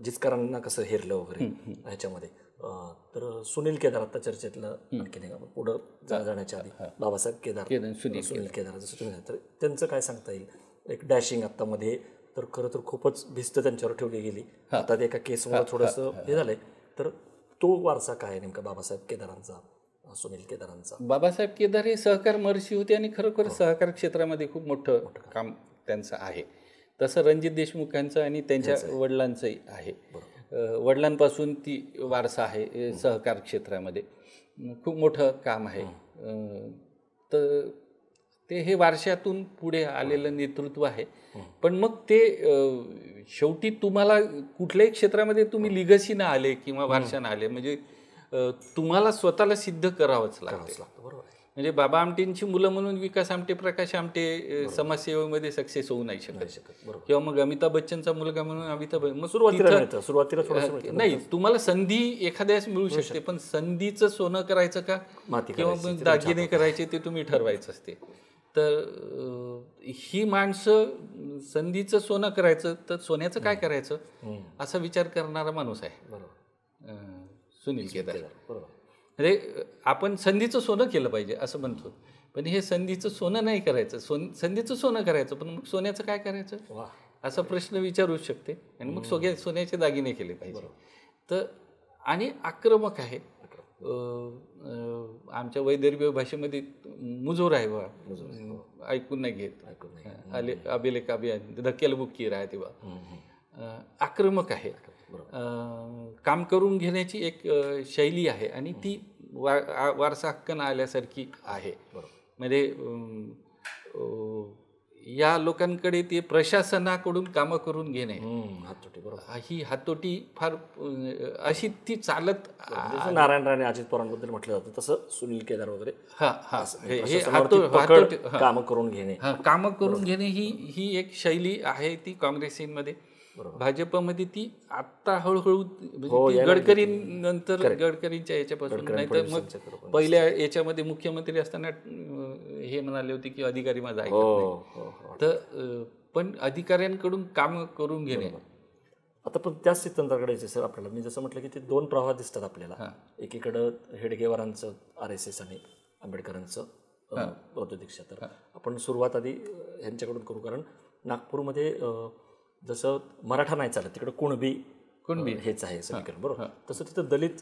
जिचकारांना कसं हेरलं वगैरे ह्याच्यामध्ये. तर सुनील केदार आता चर्चेतलं आणखी पुढं जाण्याच्या आधी बाबासाहेब केदार सुनील केदार जसं तुम्ही तर त्यांचं काय सांगता येईल? एक डॅशिंग आता मध्ये तर खरं तर खूपच भिस्त त्यांच्यावर ठेवली गेली. आता ते एका केसमुळे थोडंसं हे झालंय, तर तो वारसा काय नेमका बाबासाहेब केदारांचा, सुनील केदारांचा? बाबासाहेब केदार हे सहकार महर्षी होते आणि खरोखर सहकार क्षेत्रामध्ये खूप मोठं काम त्यांचं आहे. तसं रणजित देशमुखांचं आणि त्यांच्या वडिलांचंही आहे. वडिलांपासून ती वारसा आहे सहकार क्षेत्रामध्ये, खूप मोठं काम आहे. तर ते हे वारशातून पुढे आलेलं नेतृत्व आहे. पण मग ते शेवटी तुम्हाला कुठल्याही क्षेत्रामध्ये तुम्ही लिगसीनं आले किंवा वारशानं आले म्हणजे तुम्हाला स्वतःला सिद्ध करावंच लागतं. म्हणजे बाबा आमटेंची मुलं म्हणून विकास आमटे, प्रकाश आमटे समाजसेवेमध्ये सक्सेस होऊ नाही शकत. बरोबर. किंवा मग अमिताभ बच्चनचा मुलगा म्हणून अमिताभ, मग सुरुवातीला तिथं- मिळतं, सुरुवातीला थोडंसं मिळतं. नाही, तुम्हाला संधी एखाद्यास मिळू शकते, पण संधीचं सोनं करायचं का माती किंवा करायची, मग दागिने करायचे ते तुम्ही ठरवायचं असते. तर ही माणसं संधीचं सोनं करायचं तर सोन्याचं काय करायचं असा विचार करणारा माणूस आहे बरोबर. सुनील केदार. बरोबर. म्हणजे आपण संधीचं सोनं केलं पाहिजे असं म्हणतो, पण हे संधीचं सोनं नाही करायचं, संधीचं सोनं करायचं, पण मग सोन्याचं काय करायचं वा. असा प्रश्न विचारू शकते. आणि मग सोन्याचे दागिने केले पाहिजे. तर आणि आक्रमक आहे. आमच्या वैदर्भीय भाषेमध्ये मुजोर आहे बा, ऐकून नाही घेत, आबेले काबे धक्क्याला बुक्की राहते बा. आक्रमक आहे, काम करून घेण्याची एक शैली आहे आणि ती वारसा हक्कन आल्यासारखी आहे. म्हणजे या लोकांकडे ते प्रशासनाकडून कामं करून घेणे ही हातोटी फार अशी ती चालत. नारायण राणे, अजित पवारांबद्दल म्हटलं जातं तसं सुनील केदार वगैरे हे कामं करून घेणे, कामं करून घेणे ही एक शैली आहे ती काँग्रेसीमध्ये. भाजपमध्ये ती आत्ता हळूहळू गडकरी नंतर गडकरींच्या याच्यापासून, नाही तर मग पहिल्या याच्यामध्ये मुख्यमंत्री असताना हे म्हणाले होते की अधिकारी माझा ऐकत नाही. तर पण अधिकाऱ्यांकडून काम करून घेणे. आता पण त्याच सिद्धांताकडे सर आपल्याला मी जसं म्हटलं की ते दोन प्रवाह दिसतात आपल्याला. एकीकडं हेडगेवारांचं RSS आणि आंबेडकरांचं बौद्ध दीक्षा. तर आपण सुरुवात आधी ह्यांच्याकडून करू, कारण नागपूरमध्ये जसं मराठा नाही चालत तिकडं कुणबी हेच आहे समीकरण, बरोबर. तसं तिथं दलित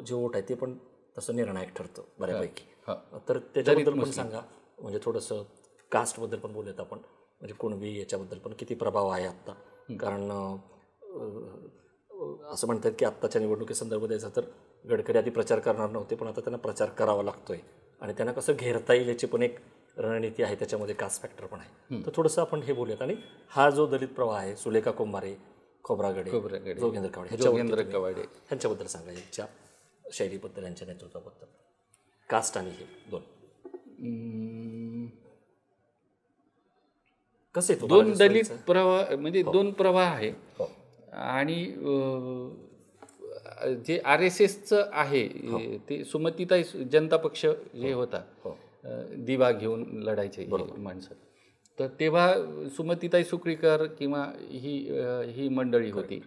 जे वोट आहे ते पण तसं निर्णायक ठरतं बऱ्यापैकी. तर त्याच्याबद्दल पण सांगा, म्हणजे थोडंसं कास्टबद्दल पण बोलूयात आपण, म्हणजे कुणबी याच्याबद्दल पण किती प्रभाव आहे आत्ता. कारण असं म्हणतात की आत्ताच्या निवडणुकीसंदर्भात द्यायचा तर गडकरी आधी प्रचार करणार नव्हते, पण आता त्यांना प्रचार करावा लागतोय आणि त्यांना कसं घेरता येईल याची पण एक रणनीती आहे, त्याच्यामध्ये कास्ट फॅक्टर पण आहे. तर थोडंसं आपण हे बोलूयात. आणि हा जो दलित प्रवाह आहे, सुलेखा कुंभारे, खोब्रागडे, जोगेंद्र कवाडे ह्यांच्याबद्दल सांगा, यांच्या शैलीबद्दल, यांच्या नेतृत्वाबद्दल, कास्ट आणि हे दोन कसे दोन दलित प्रवाह, म्हणजे दोन प्रवाह आहे. आणि जे RSSचं आहे ते सुमतीताई जनता पक्ष जे होता, दिवा घेऊन लढायचे माणसं, तर तेव्हा सुमतीताई सुक्रीकर किंवा ही मंडळी होती,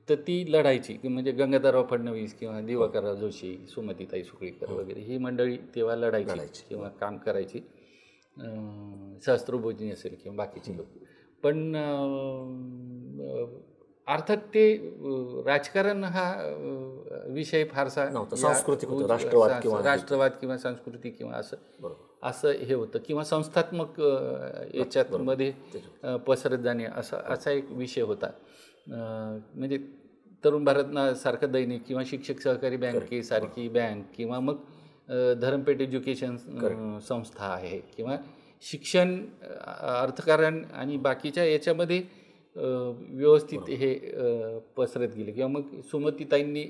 तर ती लढायची. म्हणजे गंगाधरराव फडणवीस किंवा दिवाकरराव जोशी, सुमतीताई सुक्रीकर वगैरे ही मंडळी तेव्हा लढायची किंवा काम करायची, सहस्त्रभोजनी असेल किंवा बाकीचे लोक. पण अर्थात ते राजकारण हा विषय फारसा सांस्कृतिक होतं, राष्ट्रवाद किंवा संस्कृती किंवा असं हे होतं, किंवा संस्थात्मक याच्यात मध्ये पसरत जाणे असा एक विषय होता. म्हणजे तरुण भारत सारखं दैनिक किंवा शिक्षक सहकारी बँकेसारखी बँक किंवा मग धरमपेठ एज्युकेशन संस्था आहे किंवा शिक्षण, अर्थकारण आणि बाकीच्या याच्यामध्ये व्यवस्थित हे पसरत गेले. किंवा मग सुमतीताईंनी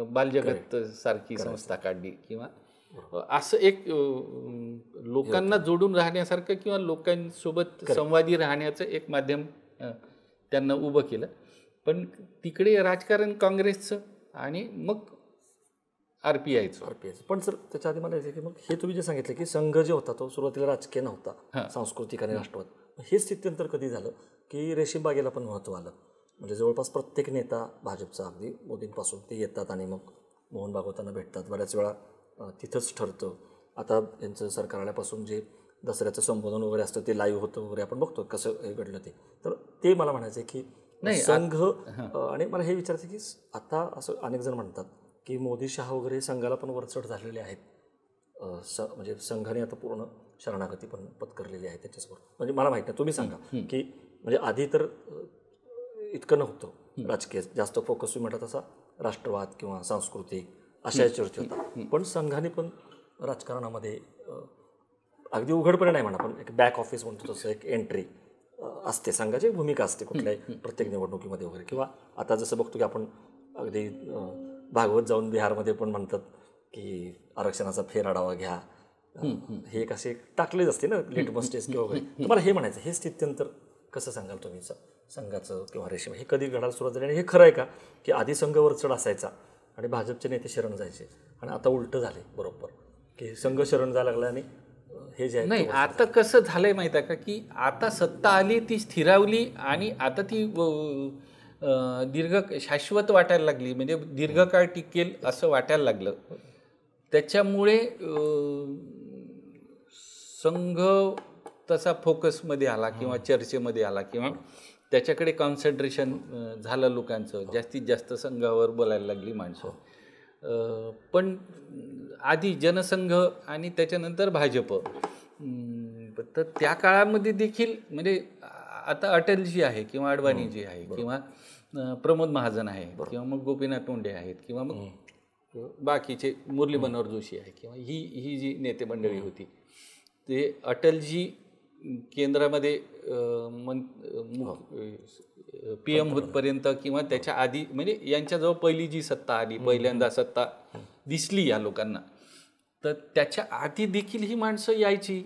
बालजगत सारखी संस्था काढली, किंवा असं एक लोकांना जोडून राहण्यासारखं किंवा लोकांसोबत संवादी राहण्याचं एक माध्यम त्यांना उभं केलं. पण तिकडे राजकारण काँग्रेसचं आणि मग RPIचं. पण सर त्याच्या आधी मला की मग हे तुम्ही जे सांगितलं की संघ जे होता तो सुरुवातीला राजकीय नव्हता, सांस्कृतिक आणि राष्ट्रवाद. हे स्थित्यंतर कधी झालं की रेशीम बागेला पण महत्त्व आलं. म्हणजे जवळपास प्रत्येक नेता भाजपचा, अगदी मोदींपासून, ते येतात आणि मग मोहन भागवतांना भेटतात, बऱ्याच वेळा तिथंच ठरतं. आता यांचं सरकार आल्यापासून जे दसऱ्याचं संबोधन वगैरे असतं ते लाईव्ह होतं वगैरे, आपण बघतो कसं हे घडलं ते. तर ते मला म्हणायचं आहे की संघ, आणि मला हे विचारायचं की आता असं अनेक जण म्हणतात की मोदी शहा वगैरे संघाला पण वरचढ झालेले आहेत, म्हणजे संघाने आता पूर्ण शरणागती पण पत्करलेली आहे त्याच्यासमोर. म्हणजे मला माहीत नाही, तुम्ही सांगा की म्हणजे आधी तर इतकं नव्हतं राजकीय, जास्त फोकस तुम्ही म्हणता तसा राष्ट्रवाद किंवा सांस्कृतिक अशा याच्यावरती होता. पण संघाने पण राजकारणामध्ये अगदी उघडपणे नाही म्हणा, पण एक बॅक ऑफिस म्हणतो तसं एक एंट्री असते, संघाची भूमिका असते कुठल्याही प्रत्येक निवडणुकीमध्ये वगैरे. किंवा आता जसं बघतो की आपण अगदी भागवत जाऊन बिहारमध्ये पण म्हणतात की आरक्षणाचा फेरआढावा घ्या, हे एक असे टाकलेच असते ना लिटमस टेस्ट किंवा वगैरे. तुम्हाला हे म्हणायचं, हे स्थित्यंतर कसं सांगाल तुम्ही संघाचं किंवा रेशीम हे कधी घडायला सुरुवात झाली आणि हे खरं आहे का की आधी संघ वरचढ असायचा आणि भाजपचे नेते शरण जायचे आणि आता उलटं झाले बरोबर की संघ शरण जायला लागला आणि हे जे आहे नाही, आता कसं झालंय माहिती आहे का की आता सत्ता आली, ती स्थिरावली आणि आता ती शाश्वत वाटायला लागली, म्हणजे दीर्घकाळ टिकेल असं वाटायला लागलं. त्याच्यामुळे संघ तसा फोकसमध्ये आला किंवा चर्चेमध्ये आला किंवा त्याच्याकडे कॉन्सन्ट्रेशन झालं लोकांचं, जास्तीत जास्त संघावर बोलायला लागली माणसं. पण आधी जनसंघ आणि त्याच्यानंतर भाजप, तर त्या काळामध्ये देखील म्हणजे आता अटलजी आहे किंवा अडवाणीजी आहे किंवा प्रमोद महाजन आहे किंवा मग गोपीनाथ मुंडे आहेत किंवा मग बाकीचे मुरली मनोहर जोशी आहे किंवा ही जी नेते मंडळी होती, ते अटलजी केंद्रामध्ये PM होतपर्यंत किंवा त्याच्या आधी म्हणजे यांच्याजवळ पहिली जी सत्ता आली, पहिल्यांदा सत्ता दिसली या लोकांना, तर त्याच्या आधी देखील ही माणसं यायची,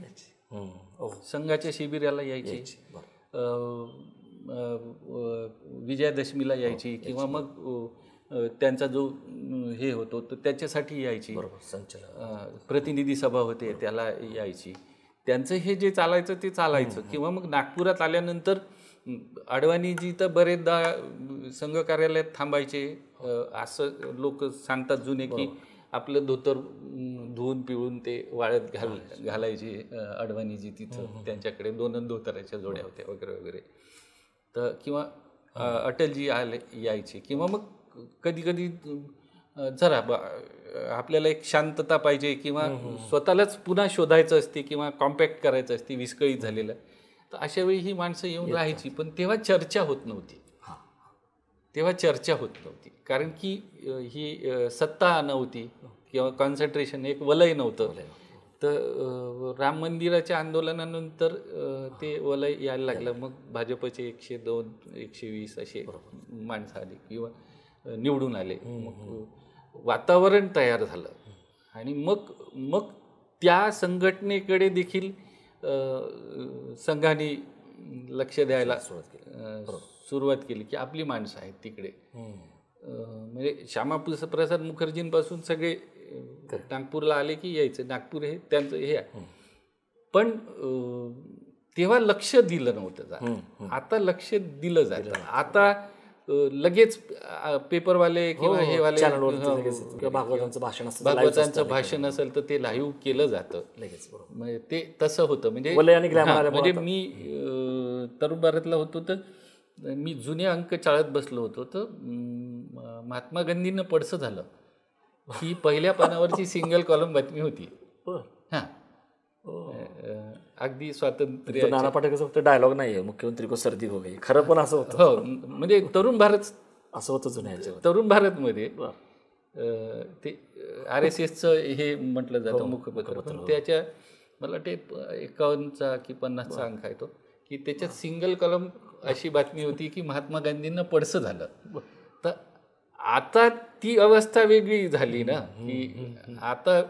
संघाच्या शिबिराला यायची, विजयादशमीला यायची किंवा मग त्यांचा जो हे होतो तर त्याच्यासाठी यायची, प्रतिनिधी सभा होते त्याला यायची, त्यांचं हे जे चालायचं ते चालायचं. किंवा मग नागपुरात आल्यानंतर अडवाणीजी तर बरेचदा संघ कार्यालयात थांबायचे. असं लोक सांगतात जुने की आपलं धोतर धुवून पिळून ते वाळत घालायचे अडवाणीजी तिथं, त्यांच्याकडे 2 धोतराच्या जोड्या होत्या वगैरे वगैरे. तर किंवा अटलजी यायचे किंवा मग कधी कधी जरा आपल्याला एक शांतता पाहिजे किंवा स्वतःलाच पुन्हा शोधायचं असते किंवा कॉम्पॅक्ट करायचं असते विस्कळीत झालेलं, तर अशा वेळी ही माणसं येऊन राहायची. पण तेव्हा चर्चा होत नव्हती, कारण की ही सत्ता नव्हती किंवा कॉन्सन्ट्रेशन, एक वलय नव्हतं. तर राम मंदिराच्या आंदोलनानंतर ते वलय यायला लागलं. मग भाजपचे 102, 120 असे माणसं आली किंवा निवडून आले, मग वातावरण तयार झालं आणि मग त्या संघटनेकडे देखील संघाने लक्ष द्यायला सुरुवात केली की आपली माणसं आहेत तिकडे. म्हणजे श्यामाप्रसाद मुखर्जींपासून सगळे नागपूरला आले की यायचं, नागपूर हे त्यांचं हे आहे. पण तेव्हा लक्ष दिलं नव्हतं, आता लक्ष दिलं जातं. आता लगेच पेपरवाले किंवा हे वाले भागवतांचं भाषण असेल तर ते लाईव्ह केलं जातं लगेच. म्हणजे ते तसं होतं. म्हणजे मी तरुण भारतला होतो तर मी जुने अंक चाळत बसलो होतो, तर महात्मा गांधींना पडसं झालं ही पहिल्या पानावरची सिंगल कॉलम बातमी होती. हां, अगदी स्वातंत्र्य. नाना पाटेकरचा फक्त डायलॉग नाही, मुख्यमंत्री को सर्दी हो गई, खरं पण असं होतं. हो, म्हणजे तरुण भारत असं होतं जुन्या तरुण भारतमध्ये. ते RSSचं हे म्हटलं जातं मुखपत्र, पण त्याच्या मला वाटते 51चा की 50चा अंक आहे तो, की त्याच्यात सिंगल कॉलम अशी बातमी होती की महात्मा गांधींना पडसं झालं. तर आता ती अवस्था वेगळी झाली ना, की आता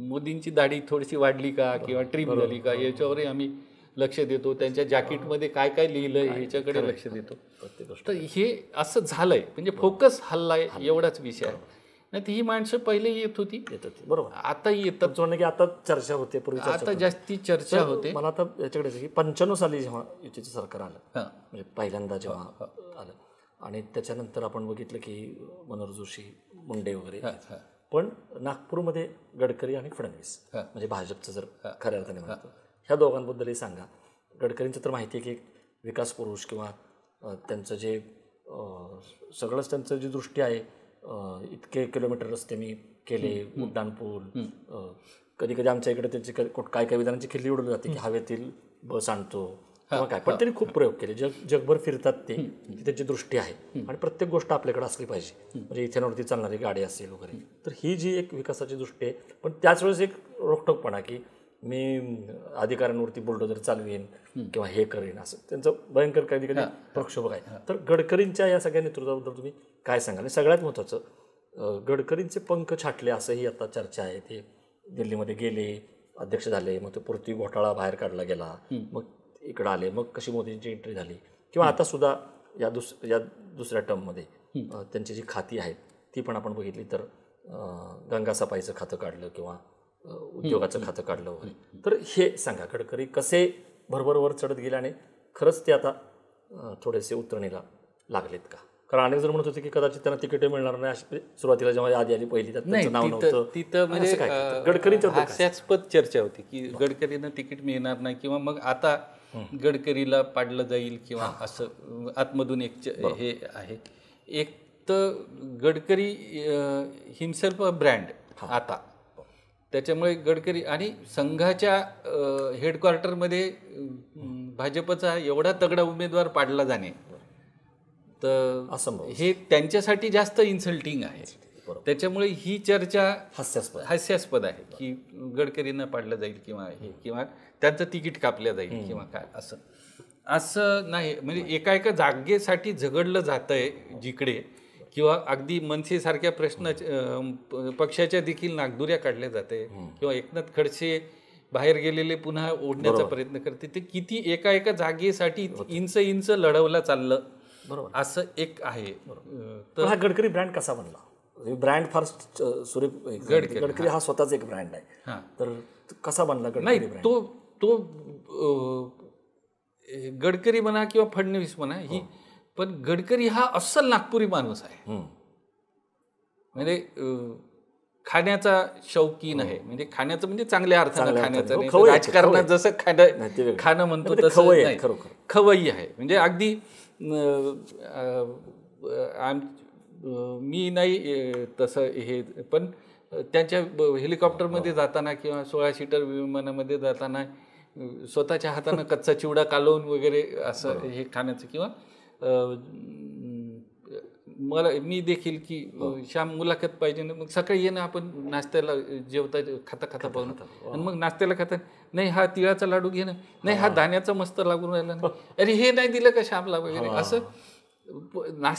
मोदींची दाढी थोडीशी वाढली का किंवा ट्रिम झाली का याच्यावरही आम्ही लक्ष देतो, त्यांच्या जॅकेटमध्ये काय काय लिहिलं ह्याच्याकडे लक्ष देतो. तर हे असं झालंय, म्हणजे फोकस हल्लाय एवढाच विषय आहे. नाही तर ही माणसं पहिले येत होती, बरोबर, आता येतात की आता चर्चा होते, पूर्वी आता जास्ती चर्चा होते. मला आता याच्याकडे की 95 साली जेव्हा युतीचं सरकार आलं, म्हणजे पहिल्यांदा जेव्हा आलं आणि त्याच्यानंतर आपण बघितलं की मनोहर जोशी, मुंडे वगैरे, पण नागपूरमध्ये गडकरी आणि फडणवीस, म्हणजे भाजपचं जर खऱ्या अर्थाने म्हणतो, ह्या दोघांबद्दलही सांगा. गडकरींचं तर माहिती आहे की एक विकास पुरुष किंवा त्यांचं जे सगळंच त्यांचं जी दृष्टी आहे, इतके किलोमीटर रस्ते मी केले, उड्डाणपूल, कधी कधी आमच्या इकडे त्यांची काय काय विधानांची खिल्ली उडवली जाते की हवेतील बस आणतो किंवा काय, पण त्यांनी खूप प्रयोग केले. जगभर फिरतात ते, त्यांची दृष्टी आहे आणि प्रत्येक गोष्ट आपल्याकडे असली पाहिजे, म्हणजे इथेनॉलवरती चालणारी गाडी असेल वगैरे. तर ही जी एक विकासाची दृष्टी आहे, पण त्याच वेळेस एक रोखठोकपणा की मी अधिकाऱ्यांवरती बुलडोजर चालवेन किंवा हे करेन, असं त्यांचं भयंकर कधी कधी प्रक्षोभक आहे. तर गडकरींच्या या सगळ्या नेतृत्वाबद्दल तुम्ही काय सांगाल? आणि सगळ्यात महत्त्वाचं, गडकरींचे पंख छाटले असंही आता चर्चा आहे, ते दिल्लीमध्ये गेले, अध्यक्ष झाले, मग तो पुरती घोटाळा बाहेर काढला गेला, मग इकडं आले, मग कशी मोदींची एंट्री झाली, किंवा आता सुद्धा या दुसऱ्या टर्ममध्ये त्यांची जी खाती आहेत ती पण आपण बघितली तर गंगा सफाईचं खातं काढलं किंवा उद्योगाचं खातं काढलं वगैरे. तर हे सांगा, गडकरी कसे भरभरवर चढत गेले आणि खरंच ते आता थोडेसे उतरणीला लागलेत का? कारण अनेक जण म्हणत होते की कदाचित त्यांना तिकीट मिळणार नाही, अशी सुरुवातीला जेव्हा आधी आली पहिली त्यात त्यांचं नाव नव्हतं. तिथं म्हणजे गडकरींच्या हास्यास्पद चर्चा होती की गडकरींना तिकीट मिळणार नाही किंवा मग आता गडकरीला पाडलं जाईल किंवा असं आतमधून एक हे आहे. एक तर गडकरी हिमसेल्फ अ ब्रँड आता, त्याच्यामुळे गडकरी आणि संघाच्या हेडक्वार्टरमध्ये भाजपचा एवढा तगडा उमेदवार पाडला जाणे तर असंभव, हे त्यांच्यासाठी जास्त इन्सल्टिंग आहे. त्याच्यामुळे ही चर्चा हास्यास्पद आहे की गडकरींना पाडलं जाईल किंवा हे किंवा त्यांचं तिकीट कापलं जाईल किंवा काय, असं नाही. म्हणजे एका जागेसाठी झगडलं जातंय जिकडे, किंवा अगदी मनसेसारख्या प्रश्न पक्षाच्या देखील नागदुऱ्या काढल्या जाते, किंवा एकनाथ खडसे बाहेर गेलेले पुन्हा ओढण्याचा प्रयत्न करते. ते किती एका जागेसाठी इंच लढवलं चाललं, बरोबर, असं एक आहे. तर हा गडकरी ब्रँड कसा बनला? ब्रँड फार गडकरी हा स्वतःच एक ब्रँड आहे, तर कसा बनला गडकरी ब्रँड? तो गडकरी म्हणा किंवा फडणवीस म्हणा, ही पण गडकरी हा अस्सल नागपुरी माणूस आहे. म्हणजे खाण्याचा शौकीन आहे, म्हणजे खाण्याचं म्हणजे चांगल्या अर्थानं खाण्याचं नाही, राजकारणात जसं खाणं म्हणतो तसं नाही, खवय्ई आहे. म्हणजे अगदी मी नाही तसं हे, पण त्यांच्या हेलिकॉप्टरमध्ये जाताना किंवा 16 सीटर विमानामध्ये जाताना स्वतःच्या हातानं कच्चा चिवडा कालवून वगैरे असं हे खाण्याचं, किंवा मला मी देखील की श्याम मुलाखत पाहिजे ना, मग सकाळी ये ना आपण नाश्त्याला जेवता खाता पाहून, आणि मग नाश्त्याला खाता नाही हा तिळाचा लाडू घे ना, नाही हा धान्याचा मस्त लागून राहिला ना, अरे हे नाही दिलं का श्यामला वगैरे, असं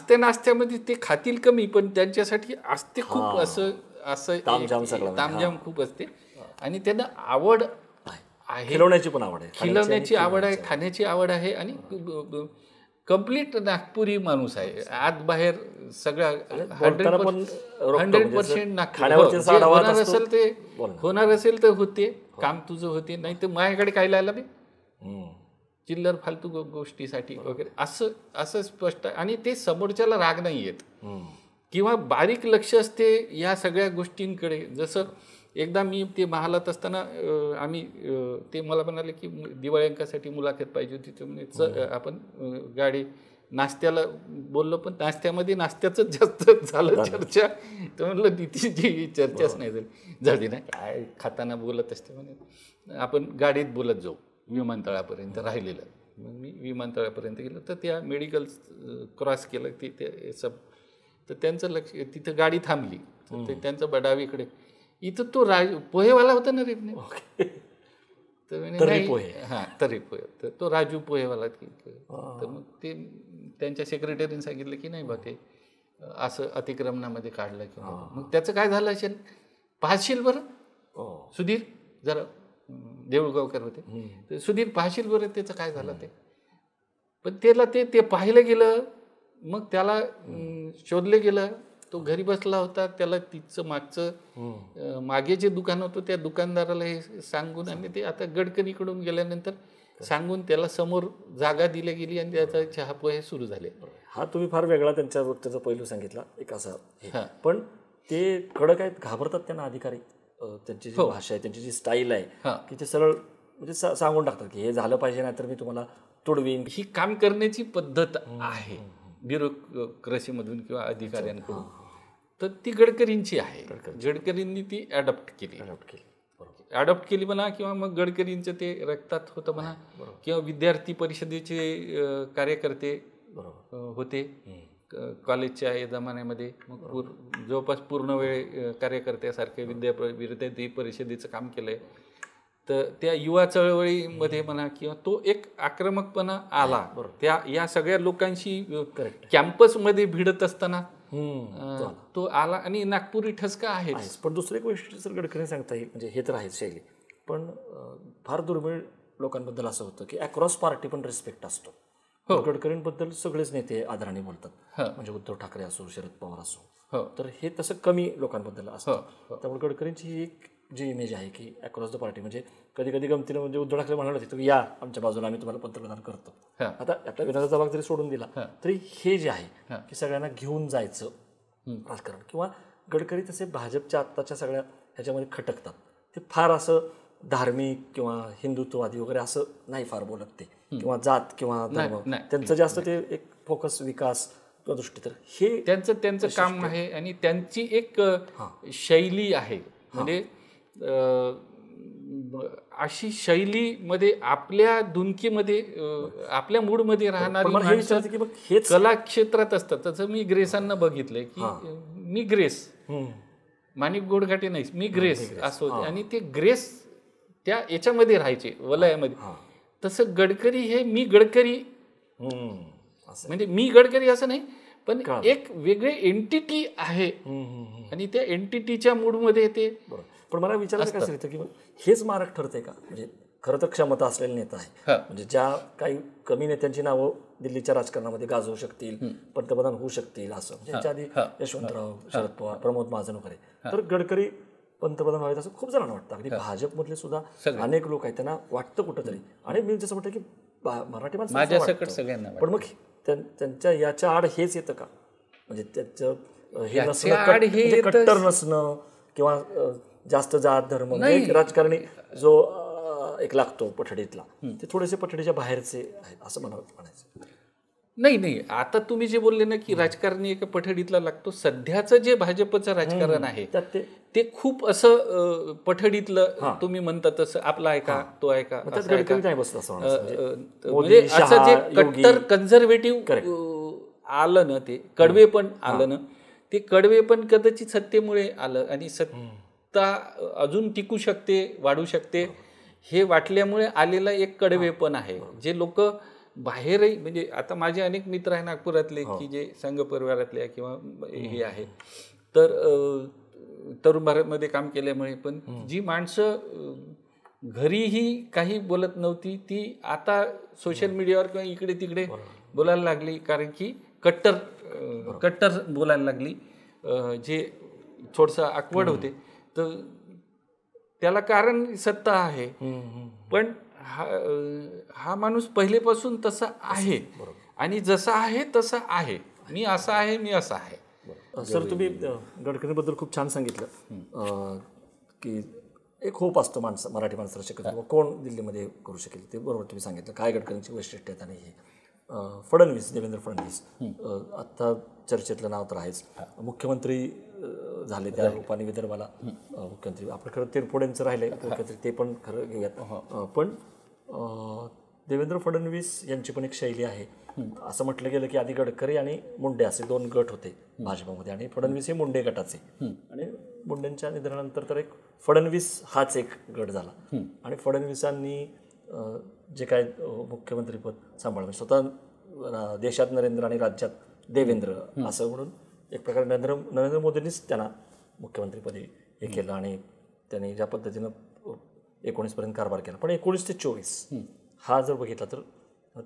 नाश्त्यामध्ये ते खातील कमी, पण त्यांच्यासाठी असते खूप असं तामझाम खूप असते. आणि त्यांना आवड आहे, खिलवण्याची पण आवड आहे, खिलवण्याची आवड आहे, खाण्याची आवड आहे, आणि कम्प्लीट नागपुरी माणूस आहे, आत बाहेर सगळं 100% नागपूर. होणार असेल तर होते, काम तुझं होते, नाही तर माझ्याकडे काय लायला बे चिल्लर फालतू गोष्टीसाठी वगैरे, असं स्पष्ट. आणि ते समोरच्याला राग नाही येत किंवा बारीक लक्ष असते या सगळ्या गोष्टींकडे. जसं एकदा मी ते महालात असताना आम्ही ते मला म्हणाले की दिवाळी अंकासाठी मुलाखत पाहिजे होती, तर आपण गाडी नाश्त्याला बोललो, पण नाश्त्याचंच जास्त झालं चर्चा. तर म्हणलं तिची चर्चाच नाही झाली, झाली नाही काय खाताना बोलत असते म्हणे, आपण गाडीत बोलत जाऊ विमानतळापर्यंत राहिलेलं. मग मी विमानतळापर्यंत गेलो, तर त्या मेडिकल क्रॉस केलं ते सब, तर त्यांचं लक्ष तिथं गाडी थांबली, तर त्यांचं बडावीकडे इथं तो पोहेवाला होता ना रे, तर पोहे, हां तरी पोहे, तर तो राजू पोहेवाला. तर मग ते त्यांच्या सेक्रेटरीने सांगितलं की नाही बा ते असं अतिक्रमणामध्ये काढलं किंवा, मग त्याचं काय झालं असेल पाहशील बरं सुधीर, जरा देऊळगावकर होते, तर सुधीर पाहशील बरं त्याचं काय झालं ते. पण त्याला ते पाहिलं गेलं, मग त्याला शोधलं गेलं, तो घरी बसला होता, त्याला तिचं मागे जे दुकान होतं त्या दुकानदाराला हे सांगून, आणि ते आता गडकरीकडून गेल्यानंतर सांगून त्याला समोर जागा दिली गेली आणि त्याचा चहा पोहे सुरू झाले. हा तुम्ही फार वेगळा त्याचा पैलू सांगितला एक असा. पण ते कडक आहेत, घाबरतात त्यांना अधिकारी, त्यांची जी भाषा आहे, त्यांची जी स्टाईल आहे की ते सरळ म्हणजे सांगून टाकतात की हे झालं पाहिजे, नाहीतर मी तुम्हाला तुडवीन. ही काम करण्याची पद्धत आहे ब्युरोक्रसीमधून किंवा अधिकाऱ्यांकडून, तर ती गडकरींची आहे. गडकरींनी ती ॲडॉप्ट केली म्हणा, किंवा मग गडकरींचं ते रक्तात होतं म्हणा, किंवा विद्यार्थी परिषदेचे कार्यकर्ते होते कॉलेजच्या या जमान्यामध्ये, मग जवळपास पूर्ण वेळ कार्यकर्त्यासारखे विद्यार्थी परिषदेचं काम केलंय. तर त्या युवा चळवळीमध्ये म्हणा, किंवा तो एक आक्रमकपणा आला त्या या सगळ्या लोकांशी कॅम्पसमध्ये भिडत असताना, तो आला आणि नागपुरी ठसका आहे. पण दुसरी एक गोष्ट सर गडकरी सांगता येईल, म्हणजे हे तर आहेच शैली, पण फार दुर्मिळ लोकांबद्दल असं होतं की अक्रॉस पार्टी पण रिस्पेक्ट असतो. गडकरींबद्दल सगळेच नेते आदराने बोलतात, म्हणजे उद्धव ठाकरे असो, शरद पवार असो, तर हे तसं कमी लोकांबद्दल असतं. त्यामुळे गडकरींची ही एक जी इमेज आहे की अक्रॉस द पार्टी, म्हणजे कधी कधी गमतीनं म्हणजे उद्धव ठाकरे म्हणाले होते तुम्ही या आमच्या बाजूला, आम्ही तुम्हाला पंतप्रधान करतो. आता आपल्या विनोदाचा भाग जरी सोडून दिला तरी हे जे आहे की सगळ्यांना घेऊन जायचं राजकारण, किंवा गडकरी तसे भाजपच्या आत्ताच्या सगळ्या ह्याच्यामध्ये खटकतात, ते फार असं धार्मिक किंवा हिंदुत्ववादी वगैरे असं नाही फार बोलत ते, किंवा जात किंवा धर्म, त्यांचं जास्त ते एक फोकस विकास किंवा दृष्टी, तर हे त्यांचं काम आहे आणि त्यांची एक शैली आहे. म्हणजे अशी शैलीमध्ये आपल्या धुनकीमध्ये आपल्या मूडमध्ये राहणारी माणसं की मग हेच कला क्षेत्रात असतात. तसं मी ग्रेसांना बघितलंय की मी ग्रेस, माणिक गोडघाटे नाही, मी ग्रेस असो, आणि ते ग्रेस त्या याच्यामध्ये राहायचे वलयामध्ये. तसं गडकरी हे मी गडकरी, म्हणजे मी गडकरी असं नाही, पण एक वेगळे एंटिटी आहे आणि त्या एंटिटीच्या मूडमध्ये ते. पण मला विचारायचं कसं येतं की हेच मारक ठरते का? म्हणजे खरं तर क्षमता असलेला नेता आहे, म्हणजे ज्या काही कमी नेत्यांची नावं दिल्लीच्या राजकारणामध्ये गाजवू शकतील, पंतप्रधान होऊ शकतील, असं म्हणजे याच्या आधी यशवंतराव, शरद पवार, प्रमोद महाजन वगैरे, तर गडकरी पंतप्रधान व्हावेत असं खूप जणांना वाटतं. अगदी भाजपमधले सुद्धा अनेक लोक आहेत, त्यांना वाटतं कुठंतरी, आणि मी जसं म्हटलं की मराठी माणसं, पण मग त्यांच्या याच्या आड हेच येतं का? म्हणजे त्याचं हे नसणं, कट्टर नसणं, किंवा जास्त जात धर्म, म्हणजे राजकारणी जो एक लागतो पठडीतला, ते थोडेसे पठडीच्या बाहेरचे आहेत असं मला म्हणायचं. नाही, आता तुम्ही जे बोलले ना की राजकारणी एका पठडीतला लागतो, सध्याचं जे भाजपचं राजकारण आहे ते खूप असं पठडीतलं, तुम्ही म्हणता तसं आपला आहे का, तो आहे का, म्हणजे असं जे कट्टर कन्झर्वेटिव्ह आलं ना, ते कडवे पण आलं ना, ते कडवे पण कदाचित सत्तेमुळे आलं, आणि सत्ता अजून टिकू शकते, वाढू शकते हे वाटल्यामुळे आलेला एक कडवे पण आहे. जे लोक बाहेरही, म्हणजे आता माझे अनेक मित्र आहे नागपुरातले की जे संघ परिवारातले किंवा हे आहे, तर तरुण भारतमध्ये काम केल्यामुळे, पण जी माणसं घरीही काही बोलत नव्हती ती आता सोशल मीडियावर किंवा इकडे तिकडे बोलायला लागली, कारण की कट्टर बोलायला लागली, जे थोडंसं आकवड होते. तर त्याला कारण सत्ता आहे, पण हा माणूस पहिलेपासून तसा आहे, आणि जसा आहे तसा आहे, मी असा आहे, मी असा आहे. सर तुम्ही गडकरींबद्दल खूप छान सांगितलं की एक होप असतो मराठी माणसाला शक्यतो कोण दिल्लीमध्ये करू शकेल, ते बरोबर तुम्ही सांगितलं काय गडकरींची वैशिष्ट्य आहेत. आणि हे फडणवीस, देवेंद्र फडणवीस आत्ता चर्चेतलं नाव तर आहेच, मुख्यमंत्री झाले, त्या रूपाने विदर्भाला मुख्यमंत्री. आपण खरं तिरपुडेंचं राहिलंय मुख्यमंत्री, ते पण खरं घेऊयात. पण देवेंद्र फडणवीस यांची पण एक शैली आहे. असं म्हटलं गेलं की आधी गडकरी आणि मुंडे असे दोन गट होते भाजपामध्ये, आणि फडणवीस हे मुंडे गटाचे, आणि मुंडेंच्या निधनानंतर तर एक फडणवीस हाच एक गट झाला. आणि फडणवीसांनी जे काय मुख्यमंत्रीपद सांभाळलं, स्वतः देशात नरेंद्र आणि राज्यात देवेंद्र असं म्हणून एक प्रकारे नरेंद्र मोदींनीच त्यांना मुख्यमंत्रीपदी हे केलं, आणि त्यांनी ज्या पद्धतीनं 19 पर्यंत कारभार केला. पण 19 ते 24 हा जर बघितला तर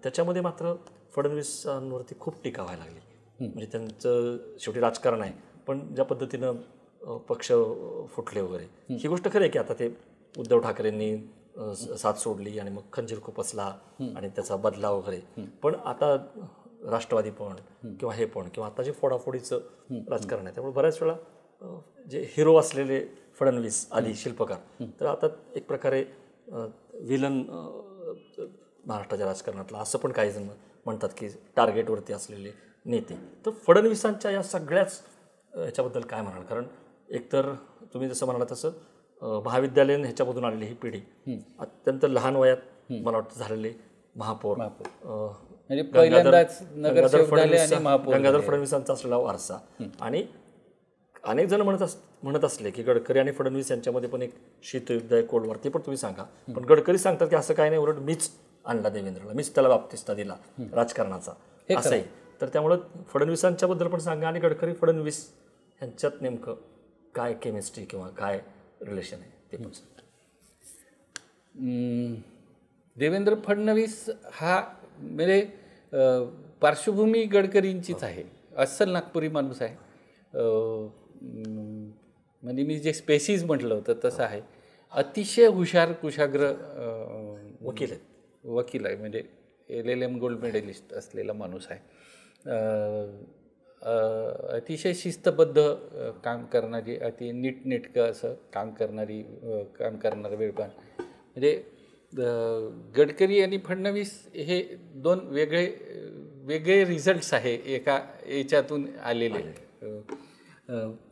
त्याच्यामध्ये मात्र फडणवीसांवरती खूप टीका व्हायला लागली. म्हणजे त्यांचं शेवटी राजकारण आहे, पण ज्या पद्धतीनं पक्ष फुटले वगैरे, ही गोष्ट खरी आहे की आता ते उद्धव ठाकरेंनी साथ सोडली आणि मग खंजीर खुपसला आणि त्याचा बदला वगैरे. पण आता राष्ट्रवादी पण किंवा हे पण, किंवा आता जे फोडाफोडीचं राजकारण आहे, त्यामुळे बऱ्याच वेळा जे हिरो असलेले फडणवीस आधी शिल्पकार, तर आता एक प्रकारे विलन महाराष्ट्राच्या राजकारणातला असं पण काही जण म्हणतात की टार्गेटवरती असलेले नेते. तर फडणवीसांच्या या सगळ्याच ह्याच्याबद्दल काय म्हणाल? कारण एकतर तुम्ही जसं म्हणाला तसं महाविद्यालयीन ह्याच्यामधून आलेली ही पिढी, अत्यंत लहान वयात मला वाटतं झालेले महापौर, गंगाधर फडणवीसांचा असलेला वारसा. आणि अनेक जण म्हणत असले की गडकरी आणि फडणवीस यांच्यामध्ये पण एक शीतयुद्ध आहे, कोल्ड वॉर, ते पण तुम्ही सांगा. पण गडकरी सांगतात की असं काही नाही, उलट मीच आणला देवेंद्रला, मीच त्याला बाप्तिस्ता दिला राजकारणाचा, असंही. तर त्यामुळं फडणवीसांच्याबद्दल पण सांगा आणि गडकरी फडणवीस यांच्यात नेमकं काय केमिस्ट्री किंवा काय रिलेशन आहे ते पण सांगा. देवेंद्र फडणवीस हा म्हणजे पार्श्वभूमी गडकरींचीच आहे. अस्सल नागपुरी माणूस आहे. म्हणजे मी जे स्पेसिस म्हटलं होतं तसं आहे. अतिशय हुशार कुशाग्र वकील आहे. म्हणजे LLM गोल्ड मेडलिस्ट असलेला माणूस आहे. अतिशय शिस्तबद्ध काम करणारी, अति नीटनेटकं असं काम करणारं वेळपान. म्हणजे गडकरी आणि फडणवीस हे दोन वेगळे रिझल्ट्स आहे एका याच्यातून आलेले.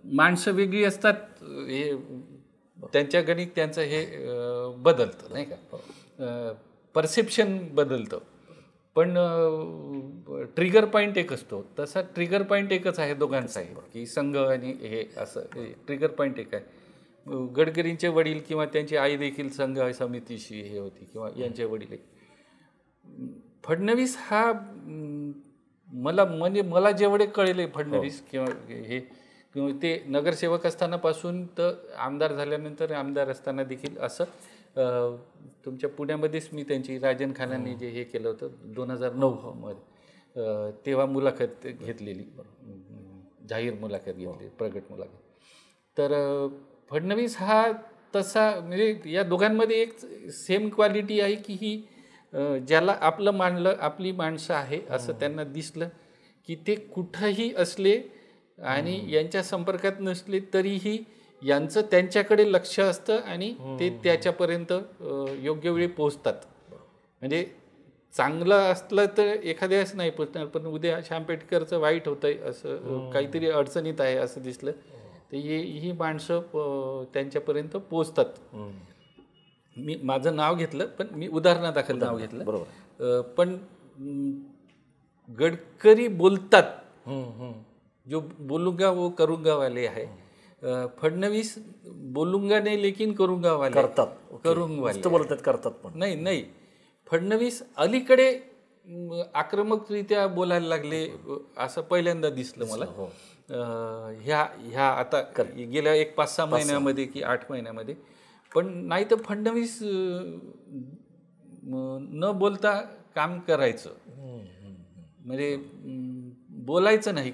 माणसं वेगळी असतात, हे त्यांच्या गणित त्यांचं हे बदलतं नाही का, परसेप्शन बदलतं. पण ट्रिगर पॉईंट एक असतो. तसा ट्रिगर पॉईंट एकच आहे दोघांचा आहे की संघ आणि हे असं ट्रिगर पॉईंट एक आहे. गडकरींचे वडील किंवा त्यांची आई देखील संघ समितीशी हे होती किंवा यांचे वडील. फडणवीस हा मला जेवढे कळले फडणवीस किंवा ते नगरसेवक असतानापासून तर आमदार झाल्यानंतर आमदार असताना देखील असं तुमच्या पुण्यामध्येच मी त्यांची राजन खानाने जे हे केलं होतं 2009 मध्ये, तेव्हा मुलाखत घेतलेली, जाहीर मुलाखत घेतली, प्रगट मुलाखत. तर फडणवीस हा तसा म्हणजे या दोघांमध्ये एक सेम क्वालिटी आहे की ही ज्याला आपलं मानलं, आपली माणसं आहे असं त्यांना दिसलं की ते कुठंही असले आणि यांच्या संपर्कात नसले तरीही यांचं त्यांच्याकडे लक्ष असतं आणि ते त्याच्यापर्यंत योग्य वेळी पोचतात. म्हणजे चांगलं असलं तर एखाद्याच नाही पोचणार, पण उद्या श्याम पेटकरचं वाईट होतंय असं काहीतरी अडचणीत आहे असं दिसलं तर ही माणसं त्यांच्यापर्यंत पोचतात. मी माझं नाव घेतलं पण मी उदाहरणादाखल नाव घेतलं. बरोबर. पण गडकरी बोलतात, जो बोलूंगा वो करूंगा वाले आहे. फडणवीस बोलूंगा नाही लेकिन करूंगा वाले बोलतात करतात पण नाही. फडणवीस अलीकडे आक्रमकरित्या बोलायला लागले असं पहिल्यांदा दिसलं मला. ह्या आता गेल्या 5-6 महिन्यामध्ये की 8 महिन्यामध्ये. पण नाही तर फडणवीस न बोलता काम करायचं, म्हणजे बोलायचं नाही,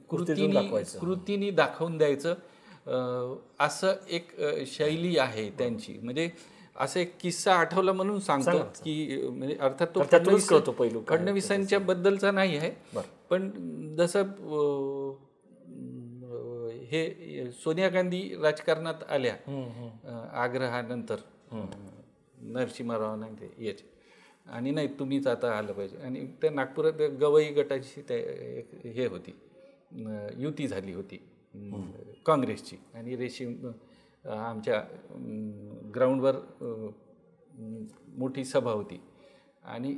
कृतीने दाखवून द्यायचं, असं एक शैली आहे त्यांची. म्हणजे असं एक किस्सा आठवला म्हणून सांगतो की म्हणजे अर्थात तो फडणवीसांच्या बद्दलचा नाही आहे, पण जसं हे सोनिया गांधी राजकारणात आल्या आग्रहानंतर नरसिंहरावांना याचे, आणि नाही तुम्हीच आता आलं पाहिजे, आणि त्या नागपुरात गवई गटाची हे होती, युती झाली होती काँग्रेसची, आणि रेशीम आमच्या ग्राउंडवर मोठी सभा होती आणि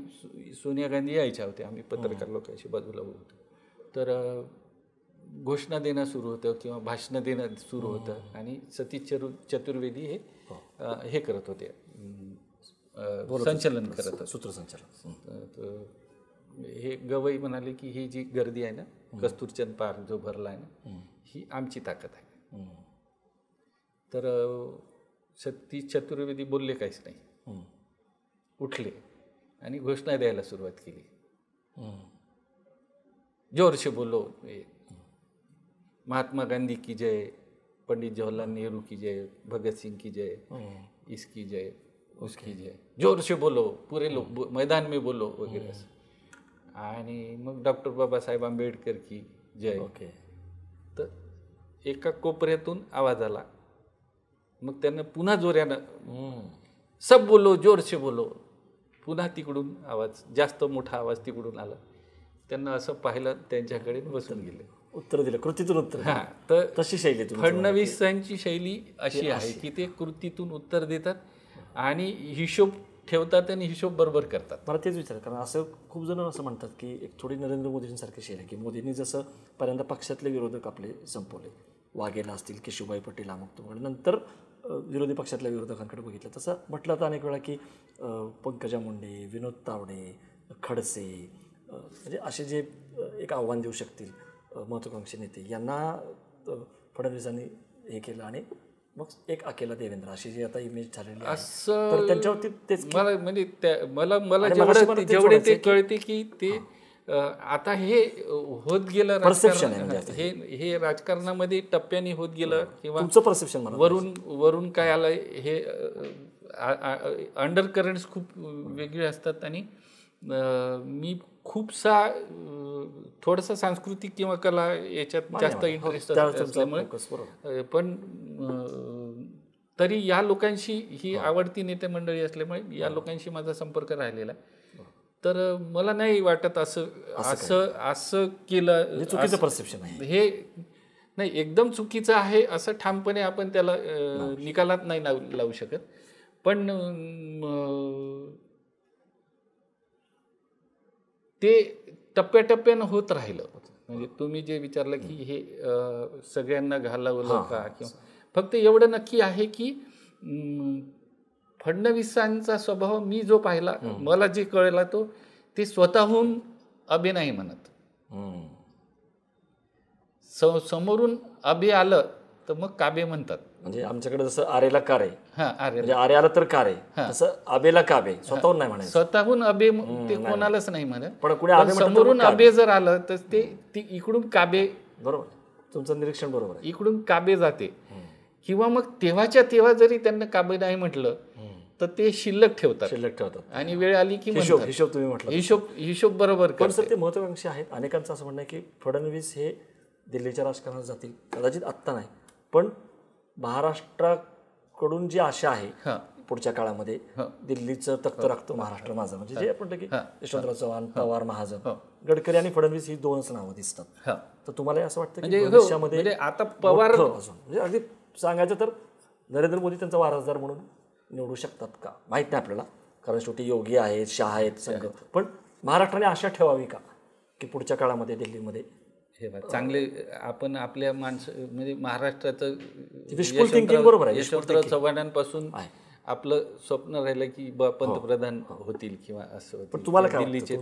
सोनिया गांधी यायच्या होत्या. आम्ही पत्रकार लोकांशी बाजूला होतो. तर घोषणा देणं सुरू होतं किंवा भाषणं देणं सुरू होतं आणि सतीश चतुर्वेदी हे करत होते, संचलन करत होते, सूत्रसंचालन. हे गवई म्हणाले की ही जी गर्दी आहे ना, कस्तुरचंद पार्क जो भरला आहे ना, ही आमची ताकद आहे. तर सतीश चतुर्वेदी बोलले काहीच नाही, उठले आणि घोषणा द्यायला सुरुवात केली. जोरशे बोलो, महात्मा गांधी की जय, पंडित जवाहरलाल नेहरू की जय, भगत सिंह की जय, इसकी जय, उसकी जय, जोर से बोलो, पूरे लोग मैदान में बोलो वगैरे असं. आणि मग डॉक्टर बाबासाहेब आंबेडकर की जय. तर एका कोपऱ्यातून आवाज आला. मग त्यांना पुन्हा जोऱ्यानं सब बोलो, जोर से बोलो, पुन्हा तिकडून आवाज, जास्त मोठा आवाज तिकडून आला. त्यांना असं पाहिलं, त्यांच्याकडे बसून गेले, उत्तर दिलं, कृतीतून उत्तर. तर तशी शैली फडणवीसांची शैली अशी आहे की ते कृतीतून उत्तर देतात आणि हिशोब ठेवतात आणि हिशोब बरोबर करतात. मला तेच विचार, कारण असं खूप जण असं म्हणतात की एक थोडी नरेंद्र मोदींसारखी शैली आहे की मोदींनी जसं पहिल्यांदा पक्षातले विरोधक आपले संपवले, वाघेला असतील, केशुभाई पटेल, अमुक तुमकडे, नंतर विरोधी पक्षातल्या विरोधकांकडे बघितलं. तसं म्हटलं तर अनेक वेळा की पंकजा मुंडे, विनोद तावडे, खडसे, म्हणजे असे जे एक आव्हान देऊ शकतील महत्त्वाकांक्षी नेते यांना फडणवीसांनी हे केलं आणि मग एक अकेला देवेंद्र अशी जी आता इमेज झालेली आहे असं तर त्यांच्यावरती तेच मला म्हणजे मला आणि मगाशी मला तेच जेवढे ते म्हणायचंय की- कळते की ते आता हे होत गेलं Perception आहे राजकारण, म्हणजे हे राजकारणामध्ये टप्प्याने होत गेलं किंवा तुमचं परसेप्शन मला वरून काय आलं हे अंडर करंट्स खूप वेगळे असतात आणि मी खूपसा थोडासा सांस्कृतिक किंवा कला याच्यात जास्त इंटरेस्ट असल्यामुळे focus बरोबर. पण तरी या लोकांशी ही आवडती नेते मंडळी असल्यामुळे या लोकांशी माझा संपर्क राहिलेला आहे. तर मला नाही वाटत असं केलं म्हणजे चुकीचं परसेप्शन आहे हे नाही एकदम चुकीचं आहे असं ठामपणे आपण त्याला निकालात नाही लावू शकत. पण ते टप्प्याटप्प्यानं होत राहिलं. म्हणजे तुम्ही जे विचारलं की हे सगळ्यांना घालवलं का किंवा फक्त एवढं नक्की आहे की फडणवीसांचा स्वभाव मी जो पाहिला मला जे कळला तो ते स्वतःहून अबे नाही म्हणत. समोरून अबे आलं तर मग काबे म्हणतात. म्हणजे आमच्याकडे जसं आरेला कार आहे अरे म्हणजे आरे आला तर कार आहे तसं आबेला काबे स्वतःहून नाही म्हणायचं स्वतःहून अबे ते कोणालाच नाही म्हणत. पण कुणी आबे म्हणतं तर समोरून मग काबे. अबे जर आलं तर ते इकडून काबे बरोबर तुमचं निरीक्षण बरोबर आहे इकडून काबे जाते किंवा मग तेव्हा जरी त्यांना काबे नाही म्हटलं तर ते शिल्लक ठेवतात आणि वेळ आली की हिशोब तुम्ही म्हटलं हिशोब बरोबर पण सर ते महत्वाकांक्षी आहेत. अनेकांचं असं म्हणणं आहे की फडणवीस हे दिल्लीच्या राजकारणात जातील कदाचित आत्ता नाही पण महाराष्ट्राकडून जी आशा आहे पुढच्या काळामध्ये दिल्लीचं तख्त राखतो महाराष्ट्र माझा म्हणजे जे आपण की यशवंतराव चव्हाण पवार महाजन गडकरी आणि फडणवीस ही दोनच नावं दिसतात. तर तुम्हाला असं वाटतं की भविष्यामध्ये आता पवार म्हणजे अगदी सांगायचं तर नरेंद्र मोदी त्यांचा वारसदार म्हणून निवडू शकतात का माहित नाही आपल्याला कारण शेवटी योगी आहेत शहा आहेत संघ पण महाराष्ट्राने आशा ठेवावी का की पुढच्या काळामध्ये दिल्लीमध्ये हे चांगले आपण आपल्या म्हणजे महाराष्ट्राचं विशफुल थिंकिंग बरोबर आहे यशवंतराव चव्हाणांपासून आपलं स्वप्न राहिलं की पंतप्रधान होतील किंवा असं पण तुम्हाला काय दिल्लीचे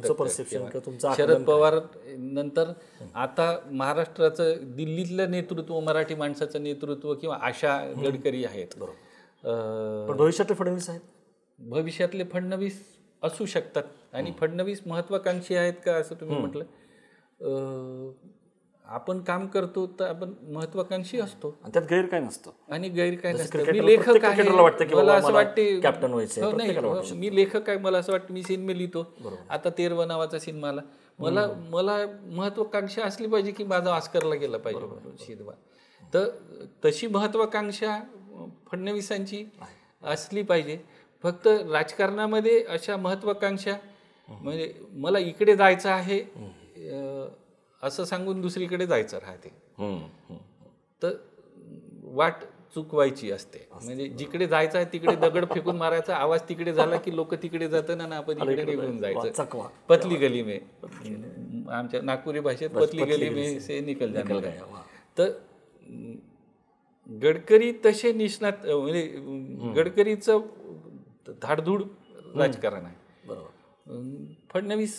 शरद पवार नंतर आता महाराष्ट्राचं दिल्लीतलं नेतृत्व मराठी माणसाचं नेतृत्व किंवा आशा गडकरी आहेत. पण भविष्यातले फडणवीस आहेत भविष्यातले फडणवीस असू शकतात आणि फडणवीस महत्वाकांक्षी आहेत का असं तुम्ही म्हटलं. आपण काम करतो तर आपण महत्वाकांक्षी असतो आणि त्यात गैर काय नसतं आणि गैर काय नसतं. मी लेखक आहे मला असं वाटते कॅप्टन व्हायचं नाही मी लेखक आहे मला असं वाटतं मी सिनेमे लिहितो आता 13 नावाचा सिनेमा आला मला महत्वाकांक्षा असली पाहिजे की माझा ऑस्करला गेला पाहिजे सिनेमा. तर तशी महत्वाकांक्षा फडणवीसांची असली पाहिजे. फक्त राजकारणामध्ये अशा महत्वाकांक्षा म्हणजे मला इकडे जायचं आहे असं सांगून दुसरीकडे जायचं राहते तर वाट चुकवायची असते. म्हणजे जिकडे जायचं आहे तिकडे दगड फेकून मारायचा आवाज तिकडे झाला की लोक तिकडे जातं ना आपण इकडे निघून जायचं. पतली गली में आमच्या नागपुरी भाषेत पतली गली में से निकल जाणार आहे. तर गडकरी तसे निष्णात म्हणजे गडकरीचं धाडधूड राजकारण आहे. फडणवीस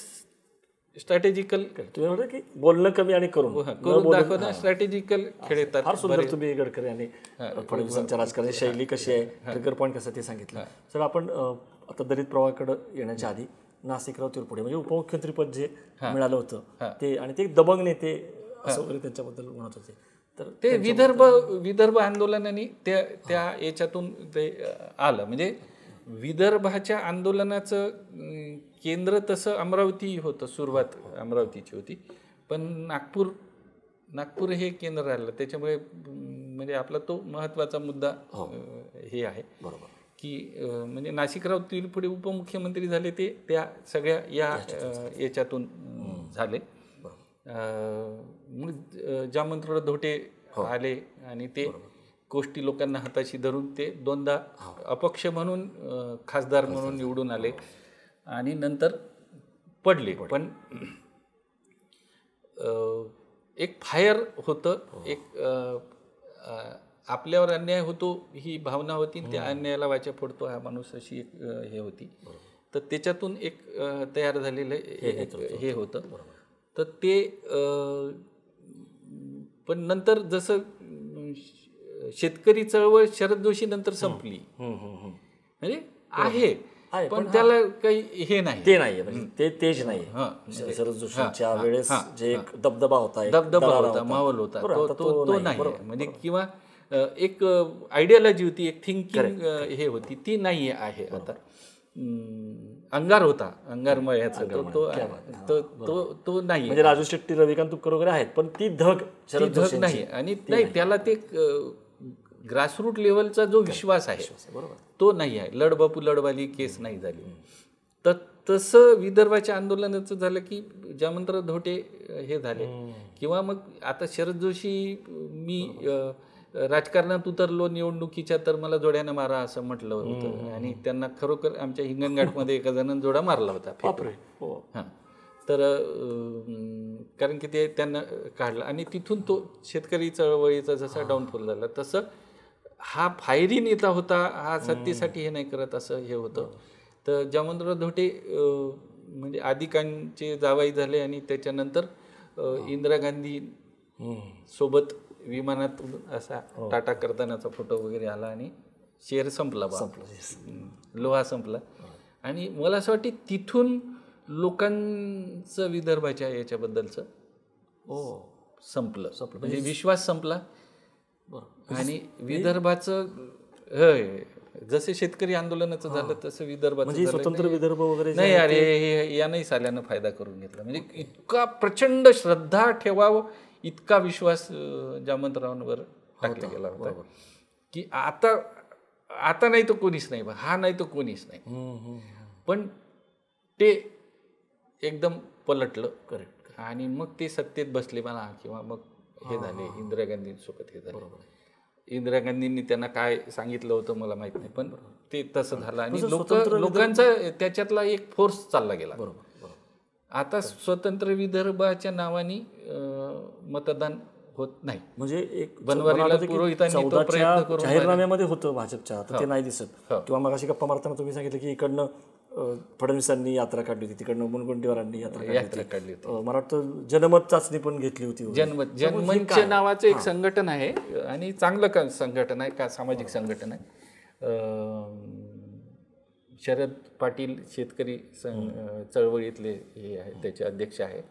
स्ट्रॅटेजिकल तुम्ही म्हणता की बोलणं कमी आणि करून दाखवणं स्ट्रॅटेजिकल खेळतात. फार सुंदर तुम्ही गडकरी आणि फडणवीसांच्या राजकारणाची शैली कशी आहे ट्रिगर पॉईंट कसं ते सांगितलं. सर आपण आता दलित प्रवाहाकडे येण्याच्या आधी नाशिकराव तिरपुडे म्हणजे उपमुख्यमंत्री पद जे मिळालं होतं ते आणि ते दबंग नेते असं वगैरे त्यांच्याबद्दल म्हणत होते. तर ते विदर्भ आंदोलनाने त्या याच्यातून ते आलं. म्हणजे विदर्भाच्या आंदोलनाचं केंद्र तसं अमरावती होतं. सुरुवात अमरावतीची होती पण नागपूर हे केंद्र राहिलं. त्याच्यामुळे म्हणजे आपला तो महत्त्वाचा मुद्दा हे आहे की म्हणजे नाशिकराव तिरपुडे उपमुख्यमंत्री झाले ते त्या सगळ्या याच्यातून झाले. मग जामवंतराव धोटे आले आणि ते गोष्टी लोकांना हाताशी धरून ते 2दा अपक्ष म्हणून खासदार म्हणून निवडून आले आणि नंतर पडले. पण एक फायर होतं एक आपल्यावर अन्याय होतो ही भावना होती. त्या अन्यायाला वाचा फोडतो हा माणूस अशी एक हे होती. तर त्याच्यातून एक तयार झालेलं हे होतं. तर ते पण नंतर जसं शेतकरी चळवळ शरद जोशी नंतर संपली म्हणजे आहे पण त्याला काही हे नाही, ते नाही म्हणजे तेच नाही. शरद जोशींच्या वेळेस जे एक दबदबा होता, माहोल होता, तो नाही म्हणजे किंवा एक आयडियोलॉजी होती, एक थिंकिंग हे होती, ती नाही आहे आता. अंगार होता, अंगारमय ह्याचा तो नाही. म्हणजे राजू शेट्टी, रविकांत तुपकर वगैरे आहेत, पण ती धग नाही. आणि नाही, त्याला ते ग्रासरूट लेवलचा जो विश्वास आहे तो नाही आहे. लढबापू लढवाली केस नाही झाली. तर तसं विदर्भाच्या आंदोलनाचं झालं की जामंतराव धोटे हे झाले किंवा मग आता शरद जोशी मी राजकारणात उतरलो निवडणुकीच्या तर मला जोड्यानं मारा असं म्हटलं होतं आणि त्यांना खरोखर आमच्या हिंगणघाटमध्ये एका जणांना जोडा मारला होता. हां, तर कारण की ते त्यांना काढलं आणि तिथून तो शेतकरी चळवळीचा जसा डाऊनफॉल झाला तसं हा फायरी नेता होता, हा सत्तेसाठी हे नाही करत असं हे होतं. तर जामंतराव धोटे म्हणजे आदिकांचे जावाई झाले आणि त्याच्यानंतर इंदिरा गांधी सोबत विमानातून असा टाटा करतानाचा फोटो वगैरे आला आणि शेर संपला, लोहा संपला. आणि मला असं वाटते तिथून लोकांचं विदर्भाच्या याच्याबद्दलचं संपलं म्हणजे विश्वास संपला. आणि विदर्भाचं जसे शेतकरी आंदोलनाचं झालं तसं विदर्भाचं स्वतंत्र विदर्भ वगैरे नाही. अरे यानंही साल्यानं फायदा करून घेतला. म्हणजे इतका प्रचंड श्रद्धा ठेवावं इतका विश्वास जामंतरावांवर टाकला गेला होता की आता नाही तर कोणीच नाही, हा नाही तर कोणीच नाही. पण ते एकदम पलटलं. करेक्ट. आणि मग ते सत्तेत बसले म्हणा किंवा मग हे झाले इंदिरा गांधींसोबत हे झालं. इंदिरा गांधींनी त्यांना काय सांगितलं होतं मला माहित नाही, पण ते तसं झालं आणि लोकांचा त्याच्यातला एक फोर्स चालला गेला. आता स्वतंत्र विदर्भाच्या नावाने मतदान होत नाही. म्हणजे एक बनवारीला पुरोहितांनी तो प्रयत्न करून जाहीरनाम्यामध्ये होतं भाजपच्या, तर ते नाही दिसत. किंवा मगाशी गप्पा मारताना तुम्ही सांगितलं की इकडनं फडणवीसांनी यात्रा काढली होती, तिकडनं मुनगंटीवारांनी यात्रा काढली होती. मला वाटतं जनमत चाचणी पण घेतली होती. जनमंच नावाचं एक संघटन आहे आणि चांगलं संघटन आहे का, सामाजिक संघटन आहे. शरद पाटील शेतकरी चळवळीतले हे आहे, त्याचे अध्यक्ष आहे.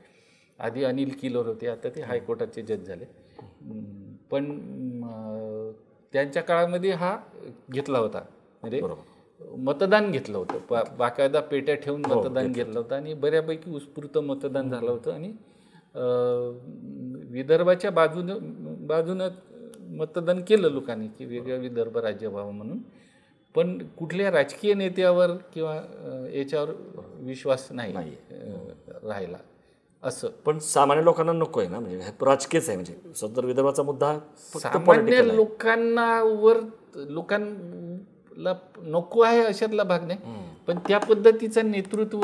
आधी अनिल किलोर होते, आता ते हायकोर्टाचे जज झाले. पण त्यांच्या काळामध्ये हा घेतला होता म्हणजे मतदान घेतलं होतं, बाकायदा पेट्या ठेवून मतदान घेतलं होतं आणि बऱ्यापैकी उत्स्फूर्त मतदान झालं होतं. आणि विदर्भाच्या बाजूनं मतदान केलं लोकांनी की वेगळं विदर्भ राज्य व्हावं म्हणून. पण कुठल्या राजकीय नेत्यावर किंवा याच्यावर विश्वास नाही राहिला असं. पण सामान्य लोकांना नको आहे ना, म्हणजे राजकीयच आहे, म्हणजे सदर विदर्भाचा मुद्दा सामान्य लोकांना नको आहे अशातला भाग नाही. पण त्या पद्धतीचं नेतृत्व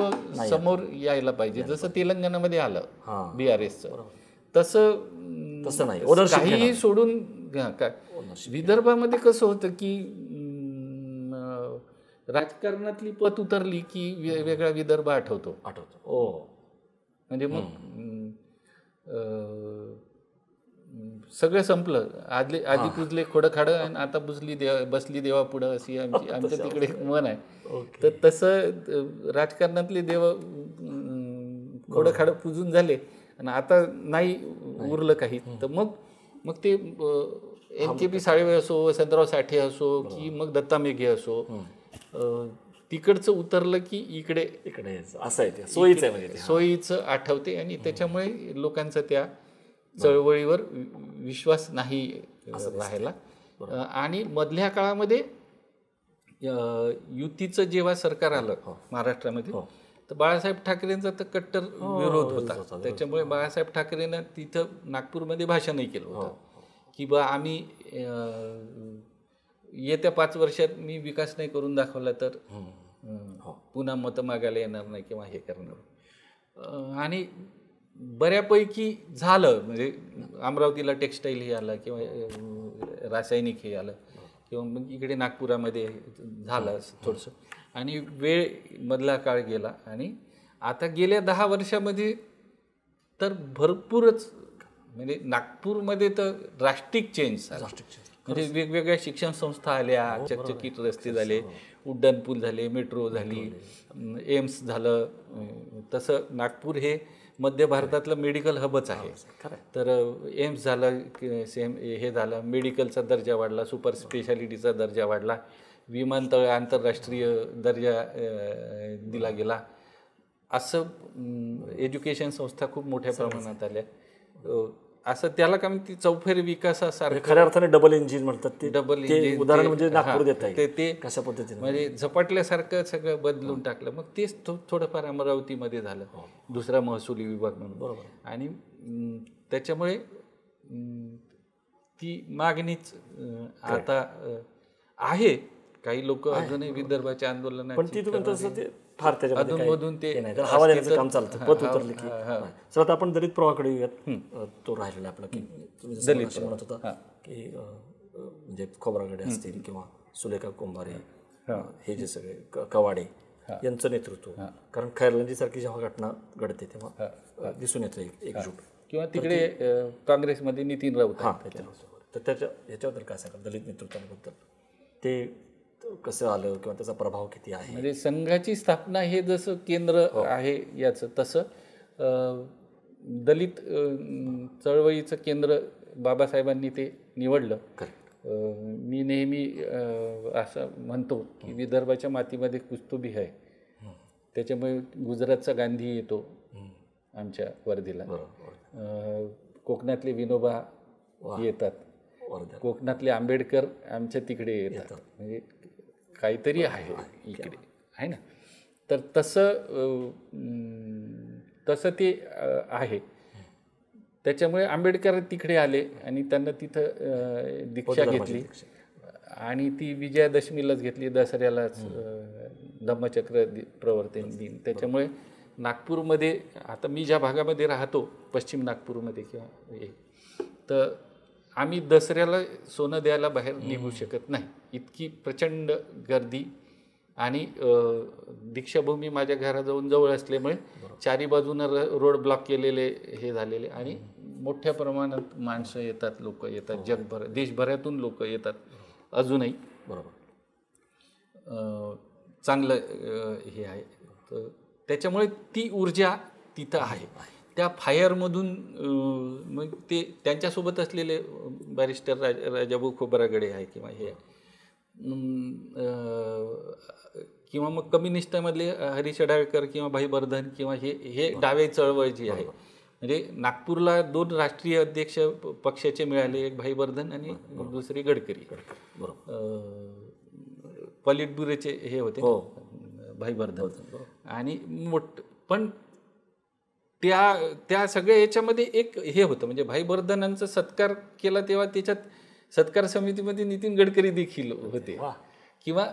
समोर यायला पाहिजे, जसं तेलंगणामध्ये आलं BRSचं, तसं नाही. काहीही सोडून विदर्भामध्ये कसं होतं की राजकारणातली पत उतरली की वेगळा विदर्भ आठवतो. म्हणजे मग सगळं संपलं. आधी पुजले खोडखाडं आणि आता बसली देवा पुढं, अशी आमच्या तिकडे मन आहे. तर तसं राजकारणातले देव खोडखाडं पुजून झाले आणि आता नाही उरलं काही. तर मग ते NKP साळवे असो, वसंतराव साठे असो की मग दत्ता मेघे असो, तिकडचं उतरलं की इकडे असं आहे, सोयीचं आहे, म्हणजे सोयीचं आठवते. आणि त्याच्यामुळे लोकांचा त्या चळवळीवर विश्वास नाही राहिला. आणि मधल्या काळामध्ये युतीचं जेव्हा सरकार आलं महाराष्ट्रामध्ये, तर बाळासाहेब ठाकरेंचा तर कट्टर विरोध होता. त्याच्यामुळे बाळासाहेब ठाकरेंना तिथं नागपूरमध्ये भाषणही केलं होतं की बा आम्ही येत्या 5 वर्षात मी विकास नाही करून दाखवला तर पुन्हा मतं मागायला येणार नाही किंवा हे करणार. आणि बऱ्यापैकी झालं. म्हणजे अमरावतीला टेक्स्टाईल हे आलं किंवा रासायनिक हे आलं किंवा मग इकडे नागपुरामध्ये झालं थोडंसं. आणि वेळ मधला काळ गेला आणि आता गेल्या 10 वर्षामध्ये तर भरपूरच म्हणजे नागपूरमध्ये तर ड्रास्टिक चेंज झाला. म्हणजे वेगवेगळ्या शिक्षण संस्था आल्या, चकचकीत रस्ते झाले, उड्डाण पूल झाले, मेट्रो झाली, एम्स झालं. तसं नागपूर हे मध्य भारतातलं मेडिकल हबच आहे. तर एम्स झालं, सेम हे झालं, मेडिकलचा दर्जा वाढला, सुपर स्पेशालिटीचा दर्जा वाढला, विमानतळ आंतरराष्ट्रीय दर्जा दिला गेला. असं एज्युकेशन संस्था खूप मोठ्या प्रमाणात आल्या. असं त्याला का म्हणते चौफेर विकासासारखं खऱ्या अर्थाने डबल इंजिन म्हणतात ते. डबल उदाहरण म्हणजे नागपूर देता येईल ते कशा पद्धतीने म्हणजे झपाटल्यासारखं सगळं बदलून टाकलं. मग तेच थोडंफार अमरावतीमध्ये झालं, दुसरा महसुली विभाग म्हणून. बरोबर. आणि त्याच्यामुळे ती मागणीच आता आहे. काही लोक अजूनही विदर्भाच्या आंदोलनात, पण ती तुम्ही तसं ते फार अधूनमधून ते हवा देण्याचं काम चालतं. पत उतरली की सर आता आपण दलित प्रवाहाकडे येऊयात. तो राहिलेला आपला की तुम्ही दलित म्हणत होता की म्हणजे खोब्रागडे असतील किंवा सुलेखा कुंभारे, हे जे सगळे कवाडे यांचं नेतृत्व. कारण खैरलांजी सारखी जेव्हा घटना घडते तेव्हा दिसून येतं एकजूट. किंवा तिकडे काँग्रेसमध्ये नितीन राऊत. तर ह्याच्याबद्दल काय सांगा दलित नेतृत्वाबद्दल, ते कसं आलं किंवा त्याचा प्रभाव किती आहे? म्हणजे संघाची स्थापना हे जसं केंद्र आहे याचं, तसं दलित चळवळीचं केंद्र बाबासाहेबांनी ते निवडलं. मी नेहमी असं म्हणतो की विदर्भाच्या मातीमध्ये कुस्तुबी आहे, त्याच्यामुळे गुजरातचा गांधी येतो आमच्या वर्धेला, कोकणातले विनोबा येतात, कोकणातले आंबेडकर आमच्या तिकडे येतात. म्हणजे काहीतरी आहे इकडे, आहे ना. तर तसं ते आहे. त्याच्यामुळे आंबेडकर तिकडे आले आणि त्यांना तिथं दीक्षा घेतली आणि ती विजयादशमीलाच घेतली, दसऱ्यालाच धम्मचक्र प्रवर्तन दिन. त्याच्यामुळे नागपूरमध्ये, आता मी ज्या भागामध्ये राहतो पश्चिम नागपूरमध्ये किंवा हे, तर आम्ही दसऱ्याला सोनं द्यायला बाहेर निघू शकत नाही, इतकी प्रचंड गर्दी. आणि दीक्षाभूमी माझ्या घराजवळ जवळ असल्यामुळे चारी बाजूनं रोड ब्लॉक केलेले हे झालेले आणि मोठ्या प्रमाणात माणसं येतात, लोक येतात, जगभर देशभरातून लोक येतात अजूनही. बरोबर. चांगलं हे आहे. तर त्याच्यामुळे ती ऊर्जा तिथं आहे. त्या फायरमधून मग ते त्यांच्यासोबत असलेले बॅरिस्टर राजाभाऊ खोब्रागडे आहे किंवा हे किंवा मग कम्युनिस्टमधले हरीश अडाळकर किंवा भाई बर्धन किंवा हे डावे चळवळ जी आहे. म्हणजे नागपूरला 2 राष्ट्रीय अध्यक्ष पक्षाचे मिळाले, एक भाई बर्धन आणि दुसरे गडकरी. पॉलिट ब्युरोचे हे होते भाई बर्धन. आणि पण त्या सगळ्या याच्यामध्ये एक हे होतं, म्हणजे भाई बर्धनांचा सत्कार केला तेव्हा त्याच्यात सत्कार समितीमध्ये नितीन गडकरी देखील होते किंवा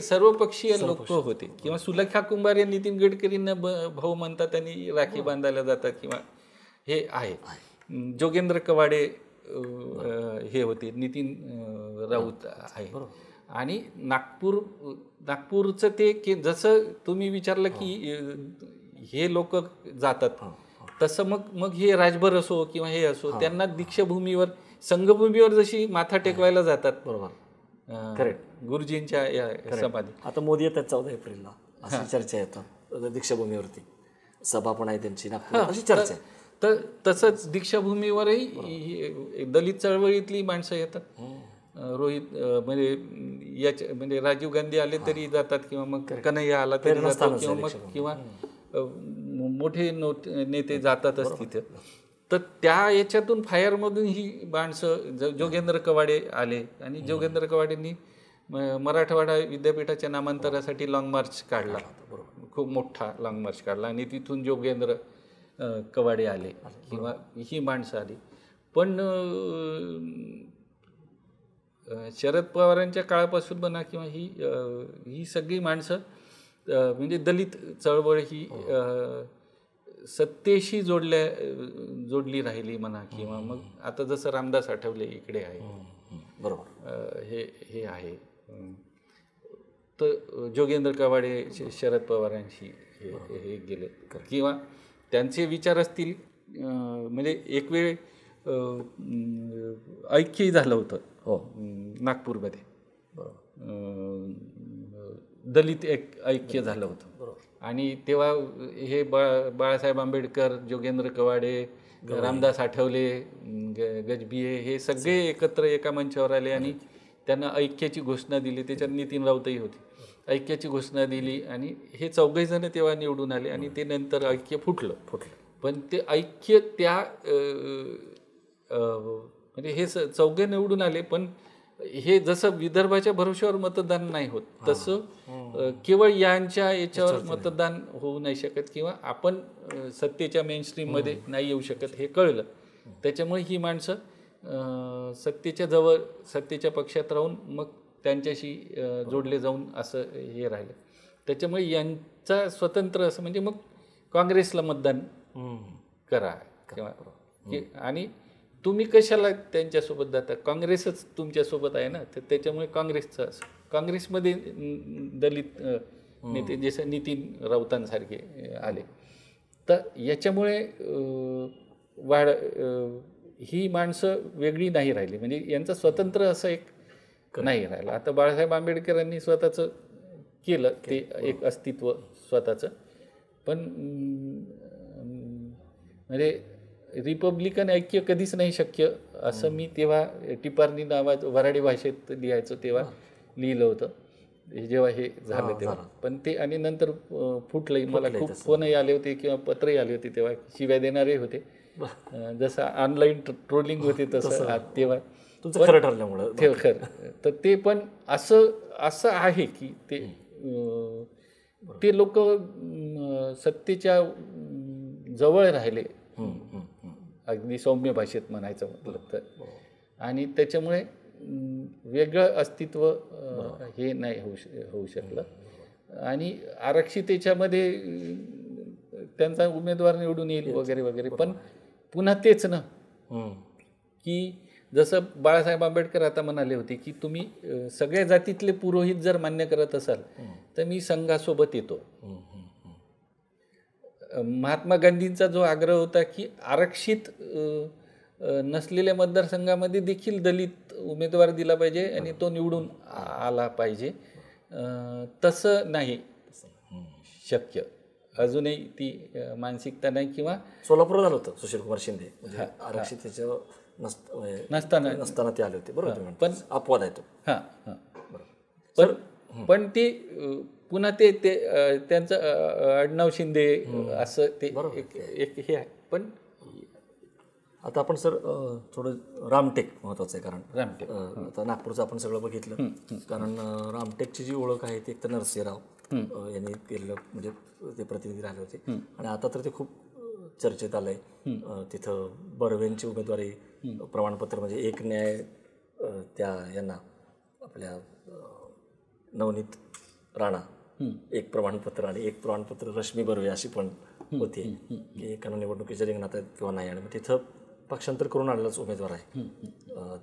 सर्वपक्षीय लोक होते. किंवा सुलेखा कुंभारे नितीन गडकरींना भाऊ म्हणतात आणि राखी बांधायला जातात किंवा हे आहे. जोगेंद्र कवाडे हे होते, नितीन राऊत आहे. आणि नागपूरचं ते जसं तुम्ही विचारलं की हे लोक जातात, तसं मग हे राजभर असो किंवा हे असो, त्यांना दीक्षाभूमीवर संघभूमीवर जशी माथा टेकवायला जातात. बरोबर. करेक्ट. गुरुजींच्या या समाधी. आता मोदी येतात 14 एप्रिलला, अशी चर्चा येतात दीक्षाभूमीवरती, सभा पण आहे त्यांची नागपूर, अशी चर्चा आहे. तर तसंच दीक्षाभूमीवरही दलित चळवळीतली माणसं येतात. रोहित म्हणजे राजीव गांधी आले तरी जातात किंवा मग कन्हैया आला तरी जातात किंवा मोठे नेते जातातच तिथे. तर त्या याच्यातून फायरमधून ही माणसं जोगेंद्र कवाडे आले आणि जोगेंद्र कवाडेंनी मराठवाडा विद्यापीठाच्या नामांतरासाठी लॉंग मार्च काढला, खूप मोठा लॉंग मार्च काढला आणि तिथून जोगेंद्र कवाडे आले किंवा ही माणसं आली. पण शरद पवारांच्या काळापासून म्हणा किंवा ही सगळी माणसं म्हणजे दलित चळवळ ही सत्तेशी जोडली राहिली म्हणा किंवा मग आता जसं रामदास आठवले इकडे आहे. बरोबर. हे आहे. तर जोगेंद्र कवाडे शरद पवारांशी हे गेले किंवा त्यांचे विचार असतील म्हणजे एक वेळ ऐक्यही झालं होतं नागपूरमध्ये दलित ऐक्य झालं होतं आणि तेव्हा हे बाळासाहेब आंबेडकर जोगेंद्र कवाडे रामदास आठवले गजबिये हे सगळे एकत्र एका मंचावर आले आणि त्यांना ऐक्याची घोषणा दिली. त्याच्यात नितीन राऊतही होते. ऐक्याची घोषणा दिली आणि हे चौघही जण तेव्हा निवडून आले आणि ते नंतर ऐक्य फुटलं. पण ते ऐक्य त्या म्हणजे हे चौघे निवडून आले. पण हे जसं विदर्भाच्या भरोश्यावर मतदान नाही होत तसं केवळ यांच्या याच्यावर मतदान होऊ नाही शकत किंवा आपण सत्तेच्या मेनस्ट्रीममध्ये नाही येऊ शकत हे कळलं. त्याच्यामुळे ही माणसं सत्तेच्या जवळ सत्तेच्या पक्षात राहून मग त्यांच्याशी जोडले जाऊन असं हे राहिलं. त्याच्यामुळे यांचा स्वतंत्र असं म्हणजे मग काँग्रेसला मतदान करा किंवा आणि तुम्ही कशाला त्यांच्यासोबत जाता, काँग्रेसच तुमच्यासोबत आहे ना. तर त्याच्यामुळे काँग्रेसचं असं काँग्रेसमध्ये दलित नेते जसं नितीन राऊतांसारखे आले. तर याच्यामुळे ही माणसं वेगळी नाही राहिली म्हणजे यांचं स्वतंत्र असं एक नाही राहिलं. आता बाळासाहेब आंबेडकरांनी स्वतःचं केलं ते एक अस्तित्व स्वतःचं. पण म्हणजे रिपब्लिकन ऐक्य कधीच नाही शक्य असं मी तेव्हा टिपारनी नावाचं वऱ्हाडी भाषेत लिहायचं तेव्हा लिहिलं होतं जेव्हा हे झालं तेव्हा. पण ते आणि नंतर फुटलंही. मला खूप फोनही आले होते किंवा पत्रही आले होते तेव्हा शिव्या देणारे होते. जसं ऑनलाईन ट्रोलिंग होते तसं तेव्हा तुमचं खरं ठरल्यामुळं ते खरं. तर ते पण असं आहे की ते लोक सत्तेच्या जवळ राहिले अगदी सौम्य भाषेत म्हणायचं म्हटलं तर. आणि त्याच्यामुळे वेगळं अस्तित्व हे नाही होऊ शकलं. आणि आरक्षितेच्यामध्ये त्यांचा उमेदवार निवडून येईल वगैरे वगैरे. पण पुन्हा तेच ना की जसं बाळासाहेब आंबेडकर आता म्हणाले होते की तुम्ही सगळ्या जातीतले पुरोहित जर मान्य करत असाल तर मी संघासोबत येतो. महात्मा गांधींचा जो आग्रह होता की आरक्षित नसलेल्या मतदारसंघामध्ये देखील दलित उमेदवार दिला पाहिजे आणि तो निवडून आला पाहिजे, तसं नाही शक्य. अजूनही ती मानसिकता नाही. किंवा सोलापूर झालं होतं सुशीलकुमार शिंदे म्हणजे आरक्षित त्याच्यावर नसताना ते आले होते. बरोबर. पण अपवाद आहे तो. पण ती पुन्हा ते त्यांचं आडनाव शिंदे असं ते एक हे आहे. पण आता आपण सर थोडं रामटेक महत्त्वाचं आहे कारण रामटेक आता नागपूरचं आपण सगळं बघितलं. कारण रामटेकची जी ओळख आहे ती एक तर नरसिंहराव यांनी केलेलं म्हणजे ते प्रतिनिधी राहिले होते आणि आता तर ते खूप चर्चेत आलंय. तिथं बर्वेंची उमेदवारी प्रमाणपत्र म्हणजे एक न्याय त्या यांना आपल्या नवनीत राणा एक प्रमाणपत्र आणि एक प्रमाणपत्र रश्मी बर्वे अशी पण होती की एकानं निवडणुकीच्या रिंगणात आहेत किंवा नाही. आणि मग तिथं पक्षांतर करून आणलंच उमेदवार आहे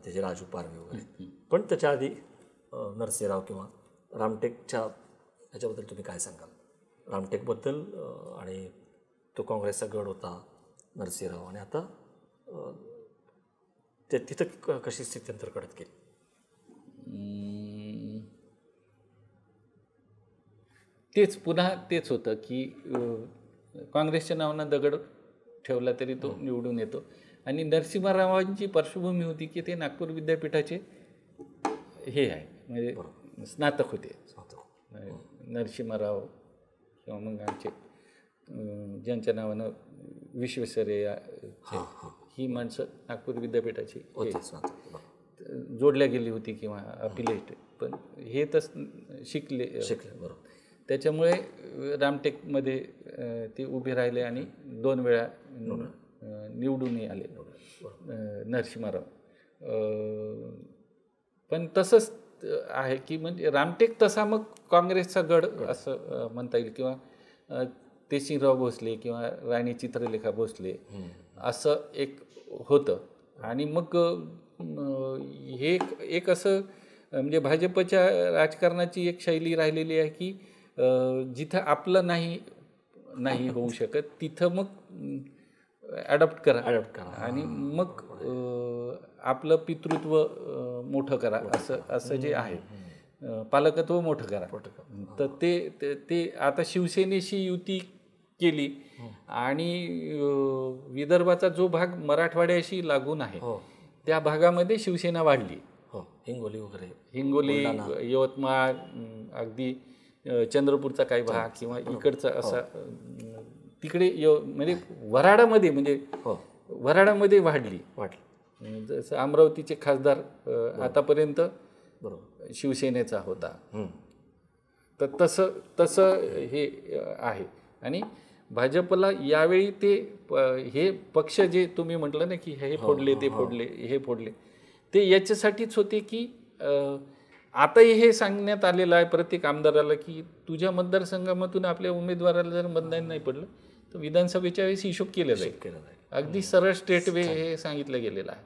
त्याचे राजू पारवे वगैरे. पण त्याच्या आधी नरसिंहराव किंवा रामटेकच्या ह्याच्याबद्दल तुम्ही काय सांगाल रामटेकबद्दल? आणि तो काँग्रेसचा गड होता नरसिंहराव आणि आता ते तिथं कशी स्थित्यंतर कडत गेली? तेच पुन्हा तेच होतं की काँग्रेसच्या नावानं दगड ठेवला तरी तो निवडून येतो. आणि नरसिंहरावांची पार्श्वभूमी होती की ते नागपूर विद्यापीठाचे हे आहे म्हणजे स्नातक होते. नरसिंहराव किंवा मग आमचे ज्यांच्या नावानं विश्वेश्वरय्या ही माणसं नागपूर विद्यापीठाची जोडल्या गेली होती किंवा अफिलेट. पण हे तर शिकले बरोबर. त्याच्यामुळे रामटेकमध्ये ते उभे राहिले आणि 2 वेळा निवडूनही आले नरसिंहराव. पण तसंच आहे की म्हणजे रामटेक तसा मग काँग्रेसचा गड असं म्हणता येईल. किंवा तेशिंगराव भोसले किंवा राणी चित्रलेखा भोसले असं एक होतं. आणि मग हे एक असं म्हणजे भाजपच्या राजकारणाची एक शैली राहिलेली आहे की जिथं आपलं नाही होऊ शकत तिथं मग ॲडॉप्ट करा आणि मग आपलं पितृत्व मोठं करा, असं जे आहे पालकत्व मोठं करा. तर ते आता शिवसेनेशी युती केली आणि विदर्भाचा जो भाग मराठवाड्याशी लागून आहे त्या भागामध्ये शिवसेना वाढली. हिंगोली वगैरे, हिंगोली, यवतमाळ, अगदी चंद्रपूरचा काही भाग किंवा इकडचा असा तिकडे म्हणजे वऱ्हाडामध्ये वाढली. जसं अमरावतीचे खासदार आतापर्यंत शिवसेनेचा होता. तर तसं हे आहे. आणि भाजपला यावेळी ते हे पक्ष जे तुम्ही म्हटलं ना की हे फोडले ते फोडले ते याच्यासाठीच होते की आताही हे सांगण्यात आलेलं आहे प्रत्येक आमदाराला की तुझ्या मतदारसंघामधून आपल्या उमेदवाराला जर मतदान नाही पडलं तर विधानसभेच्या वेळेस हिशोब केला जाईल. अगदी सरळ स्ट्रेट वे हे सांगितलं गेलेलं आहे.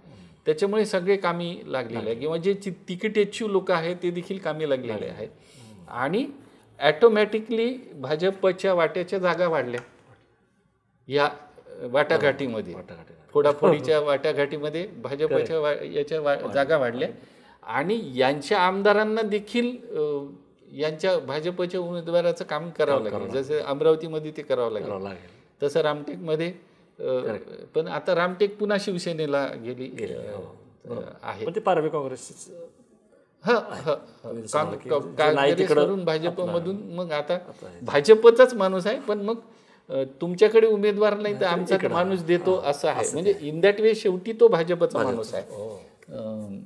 त्याच्यामुळे सगळे कामी लागलेले आहे किंवा जे तिकीट इच्छू लोक आहेत ते देखील कामी लागलेले आहेत. आणि ॲटोमॅटिकली भाजपच्या वाट्याच्या जागा वाढल्या या वाटाघाटीमध्ये, फोडाफोडीच्या वाटाघाटीमध्ये भाजपच्या याच्या जागा वाढल्या आणि यांच्या आमदारांना देखील यांच्या भाजपच्या उमेदवाराचं काम करावं लागेल. जसं अमरावतीमध्ये ते करावं लागेल तसं रामटेकमध्ये. पण आता रामटेक पुन्हा शिवसेनेला गेली आहे. पारवी काँग्रेस काँग्रेसवरून भाजपमधून मग आता भाजपचाच माणूस आहे. पण मग तुमच्याकडे उमेदवार नाही तर आमचा माणूस देतो असं आहे. म्हणजे इन दॅट वे शेवटी तो भाजपचा माणूस आहे.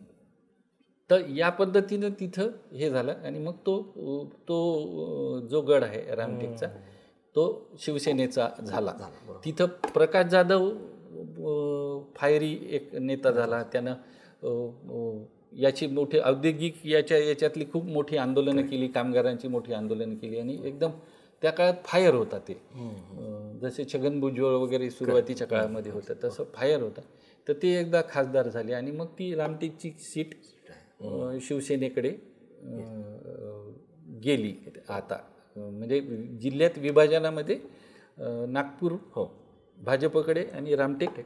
तर या पद्धतीनं तिथं हे झालं आणि मग तो जो गड आहे रामटेकचा तो शिवसेनेचा झाला. तिथं प्रकाश जाधव फायरी एक नेता झाला. त्यानं याची मोठी औद्योगिक याच्यातली खूप मोठी आंदोलनं केली, कामगारांची मोठी आंदोलनं केली आणि एकदम त्या काळात फायर होता. ते जसे छगन भुजबळ वगैरे सुरुवातीच्या काळामध्ये होतं तसं फायर होता. तर ते एकदा खासदार झाले आणि मग ती रामटेकची सीट शिवसेनेकडे गेली. आता म्हणजे जिल्ह्यात विभाजनामध्ये नागपूर भाजपकडे आणि रामटेक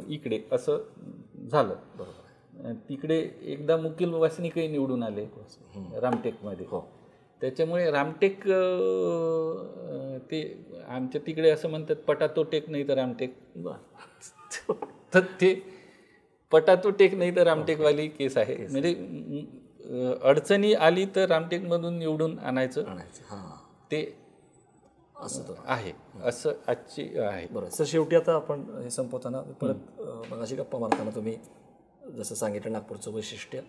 इकडे असं झालं. तिकडे एकदा मुकील वासनिकही निवडून आले रामटेकमध्ये. त्याच्यामुळे रामटेक ते आमच्या तिकडे असं म्हणतात पटातो टेक नाही तर रामटेक. तर ते पटातो टेक नाही तर रामटेकवाली केस आहे. म्हणजे अडचणी आली तर रामटेकमधून निवडून आणायचं ते असं आहे. असं आजची आहे. बरं सर, शेवटी आता आपण हे संपवताना परत मगाशी गप्पा मारताना तुम्ही जसं सांगितलं नागपूरचं वैशिष्ट्य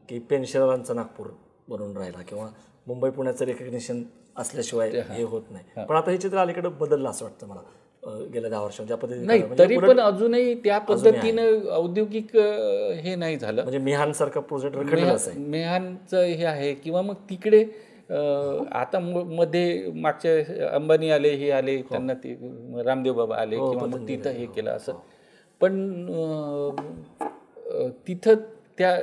की पेन्शनरांचा नागपूर बनून राहिला किंवा मुंबई पुण्याचं रेकग्निशन असल्याशिवाय हे होत नाही. पण आता हे चित्र अलीकडे बदललं असं वाटतं मला गेल्या 10 वर्षात ज्या पद्धतीने. नाही तरी पण अजूनही त्या पद्धतीनं औद्योगिक हे नाही झालं. म्हणजे मिहान सारखा प्रोजेक्ट मिहानचं हे आहे किंवा मग तिकडे आता मध्ये मागच्या अंबानी आले हे आले त्यांना ते रामदेव बाबा आले किंवा मग तिथं हे केलं असं. पण तिथं त्या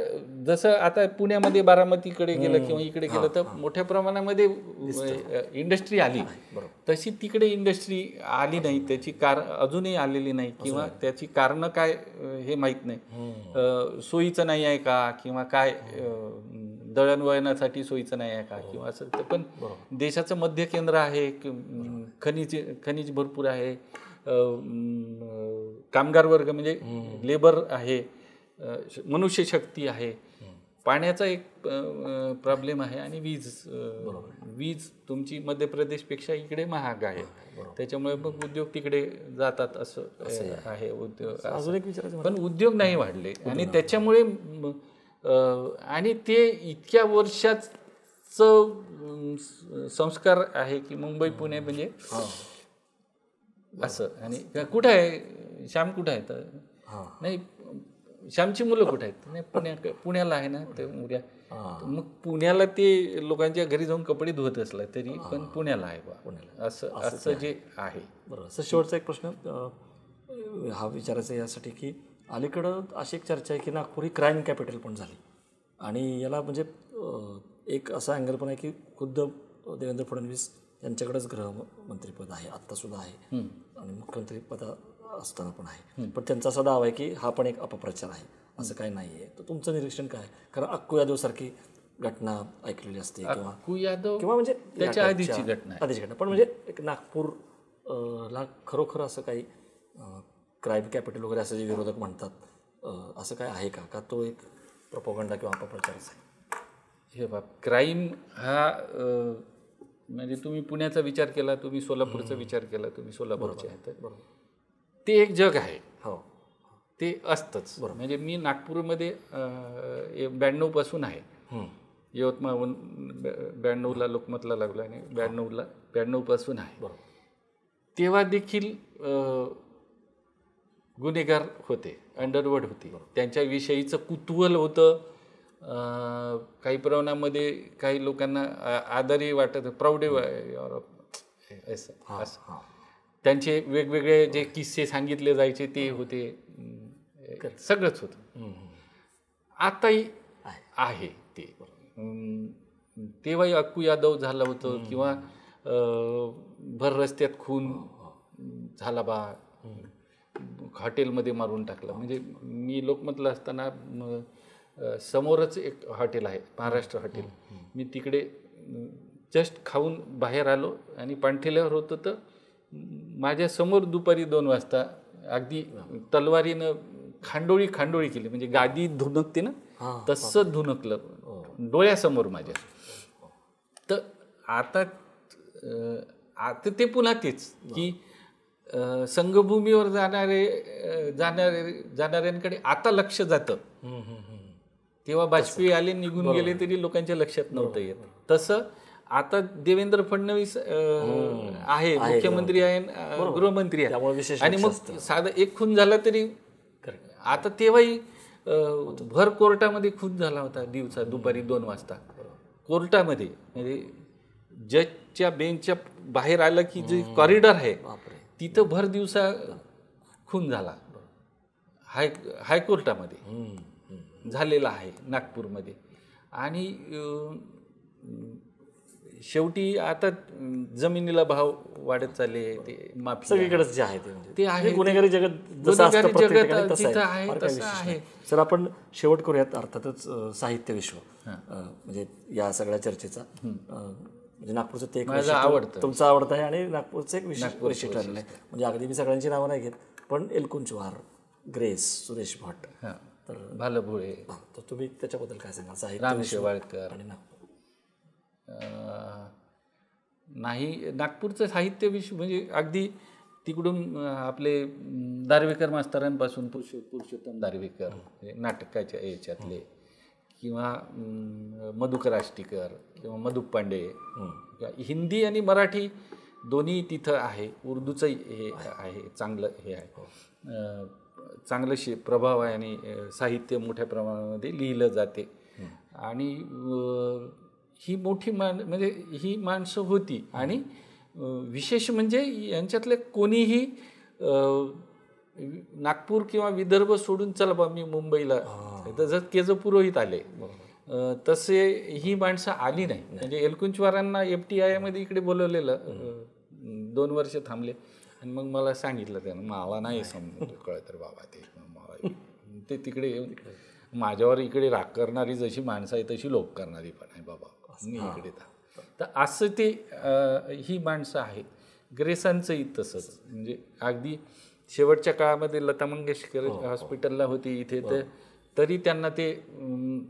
जसं आता पुण्यामध्ये बारामतीकडे गेलं किंवा इकडे गेलं तर मोठ्या प्रमाणामध्ये इंडस्ट्री आली. तशी तिकडे इंडस्ट्री आली नाही. त्याची अजूनही आलेली नाही किंवा त्याची कारणं काय हे माहीत नाही. सोयीचं नाही आहे का किंवा काय दळणवळणासाठी सोयीचं नाही आहे का किंवा असं. पण देशाचं मध्य केंद्र आहे, खनिज भरपूर आहे, कामगार वर्ग म्हणजे लेबर आहे, मनुष्यशक्ती आहे, पाण्याचा एक प्रॉब्लेम आहे आणि वीज तुमची मध्य प्रदेशपेक्षा इकडे महाग आहे. त्याच्यामुळे मग उद्योग तिकडे जातात असं आहे. उद्योग पण उद्योग नाही वाढले आणि त्याच्यामुळे आणि ते इतक्या वर्षाचं संस्कार आहे की मुंबई पुणे म्हणजे असं. आणि कुठं आहे श्याम, कुठं आहे तर नाही श्यामची मुलं कुठं आहेत नाही पुण्याला आहे ना. ते उद्या मग पुण्याला ते लोकांच्या घरी जाऊन कपडे धुवत असला तरी पण पुण्याला आहे बा पुण्याला असं जे आहे. बरोबर सर, शेवटचा एक प्रश्न हा विचारायचा यासाठी की अलीकडं अशी एक चर्चा आहे की नागपूर ही क्राईम कॅपिटल पण झाली आणि याला म्हणजे एक असा अँगल पण आहे की खुद्द देवेंद्र फडणवीस यांच्याकडेच गृहमंत्रीपद आहे, आत्तासुद्धा आहे आणि मुख्यमंत्रीपद असताना पण आहे. पण त्यांचा असा दावा आहे की हा पण एक अपप्रचार आहे, असं काही नाही आहे. तर तुमचं निरीक्षण काय? कारण अक्कू यादवसारखी घटना ऐकलेली असते अक्कू यादव किंवा म्हणजे त्याच्या आधीची घटना पण म्हणजे एक नागपूर ला खरोखर असं काही क्राईम कॅपिटल वगैरे असं जे विरोधक म्हणतात असं काय आहे का तो एक प्रोपोगंडा किंवा अपप्रचारच आहे? हे बाब क्राईम हा म्हणजे तुम्ही पुण्याचा विचार केला, तुम्ही सोलापूरचा विचार केला, तुम्ही सोलापूरचे आहेत, ते एक जग आहे. हो, ते असतंच. म्हणजे मी नागपूरमध्ये 92 पासून आहे. यवतमाळहून 92ला लोकमतला लागलो आणि 92 पासून आहे. तेव्हा देखील गुन्हेगार होते, अंडरवर्ल्ड होती, त्यांच्याविषयीचं कुतूहल होतं. काही प्रमाणामध्ये काही लोकांना आदरही वाटत, प्राऊड असं. त्यांचे वेगवेगळे जे किस्से सांगितले जायचे ते होते, सगळंच होतं. आताही आहे ते. तेव्हाही अक्कू यादव झालं होतं किंवा भर रस्त्यात खून झाला बा, हॉटेलमध्ये मारून टाकलं. म्हणजे मी लोकमतला असताना समोरच एक हॉटेल आहे, महाराष्ट्र हॉटेल. मी तिकडे जस्ट खाऊन बाहेर आलो आणि पाणठेल्यावर होतं, तर माझ्यासमोर दुपारी 2 वाजता अगदी तलवारीनं खांडोळी केली. म्हणजे गादी धुनकते ना, तसं धुनकलं डोळ्यासमोर माझ्या. तर आता ते पुन्हा तेच की संघभूमीवर जाणाऱ्यांकडे आता लक्ष जातं. तेव्हा वाजपेयी आले, निघून गेले तरी लोकांच्या लक्षात नव्हतं येत. तसं आता देवेंद्र फडणवीस आहे, मुख्यमंत्री आहे, गृहमंत्री आहे, आणि मग साधा एक खून झाला तरी आता तेव्हाही भर कोर्टामध्ये खून झाला होता दुपारी 2 वाजता कोर्टामध्ये. म्हणजे जजच्या बेंचच्या बाहेर आलं की जे कॉरिडॉर आहे तिथं भर दिवसा खून झाला. हायकोर्टामध्ये झालेला आहे नागपूरमध्ये. आणि शेवटी आता जमिनीला भाव वाढत चालले, ते माफी सगळीकडेच जे आहे ते आहे. गुन्हेगारी जगत जिथं आहे तसं आहे. सर, आपण शेवट करूयात अर्थातच साहित्य विश्व, म्हणजे या सगळ्या चर्चेचा. म्हणजे नागपूरचं ते एक आवडतं, तुमचं आवडतं आहे आणि नागपूरचं एक वैशिष्ट्य ठरलेलं आहे. म्हणजे अगदी मी सगळ्यांची नावं नाही घेत, पण एलकुंचवार, ग्रेस, सुरेश भट, तर भालभोळे, तर तुम्ही त्याच्याबद्दल काय सांगाल? साहित्य राम शेवाळकर आणि नागपूर. नाही, नागपूरचं साहित्य विश्व म्हणजे अगदी तिकडून आपले दारव्हेकर मास्तरांपासून पुरुषोत्तम दारव्हेकर नाटकाच्या याच्यातले, किंवा मधुकर आष्टीकर किंवा मधुक पांडे, हिंदी आणि मराठी दोन्ही तिथं आहे. उर्दूचं हे आहे, चांगलं हे आहे, चांगलं प्रभाव आहे आणि साहित्य मोठ्या प्रमाणामध्ये लिहिलं जाते. आणि ही मोठी म्हणजे ही माणसं होती. आणि विशेष म्हणजे यांच्यातले कोणीही नागपूर किंवा विदर्भ सोडून चला बा मी मुंबईला, जसं केज पुरोहित आले तसे ही माणसं आली नाही. म्हणजे एलकुंचवारांना FTI मध्ये इकडे बोलवलेलं, 2 वर्ष थांबले आणि मग मला सांगितलं त्यानं, मला नाही समजून कळत रे बाबा, ते तिकडे येऊन माझ्यावर इकडे राग करणारी जशी माणसं आहे तशी लोक करणारी पण आहे बाबा, मी इकडे तर असं ते ही माणसं आहेत. ग्रेसांचंही तसंच. म्हणजे अगदी शेवटच्या काळामध्ये लता मंगेशकर हॉस्पिटलला होती इथे, तर तरी त्यांना ते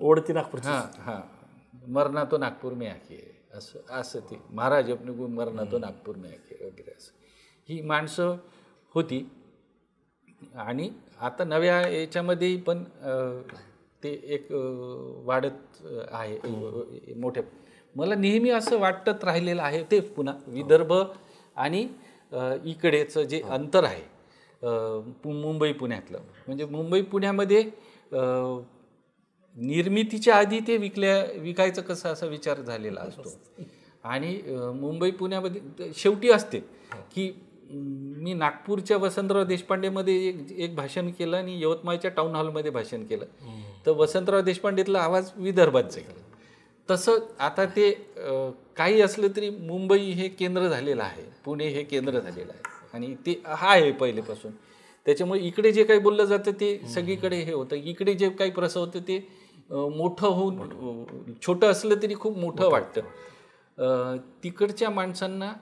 ओढती नागपूर, मरना तो नागपूर में आके, असं ते महाराज अपने को मरना तो नागपूर में आके वगैरे, असं ही माणसं होती. आणि आता नव्या याच्यामध्येही पण ते एक वाढत आहे मोठ्या. मला नेहमी असं वाटत राहिलेलं आहे ते पुन्हा विदर्भ आणि इकडेचं जे अंतर आहे मुंबई पुण्यातलं, म्हणजे मुंबई पुण्यामध्ये निर्मितीच्या आधी ते विकायचं कसं असा विचार झालेला असतो. आणि मुंबई पुण्यामध्ये शेवटी असते की मी नागपूरच्या वसंतराव देशपांडेमध्ये एक भाषण केलं आणि यवतमाळच्या टाऊन हॉलमध्ये भाषण केलं, तर वसंतराव देशपांडेतला आवाज विदर्भात जाईल. तसं आता ते काही असलं तरी मुंबई हे केंद्र झालेलं आहे, पुणे हे केंद्र झालेलं आहे आणि ते हा आहे पहिलेपासून. त्याच्यामुळे इकडे जे काही बोललं जातं ते सगळीकडे हे होतं. इकडे जे काही प्रसवतं ते मोठं होऊन छोटं असलं तरी खूप मोठं वाटतं. तिकडच्या माणसांना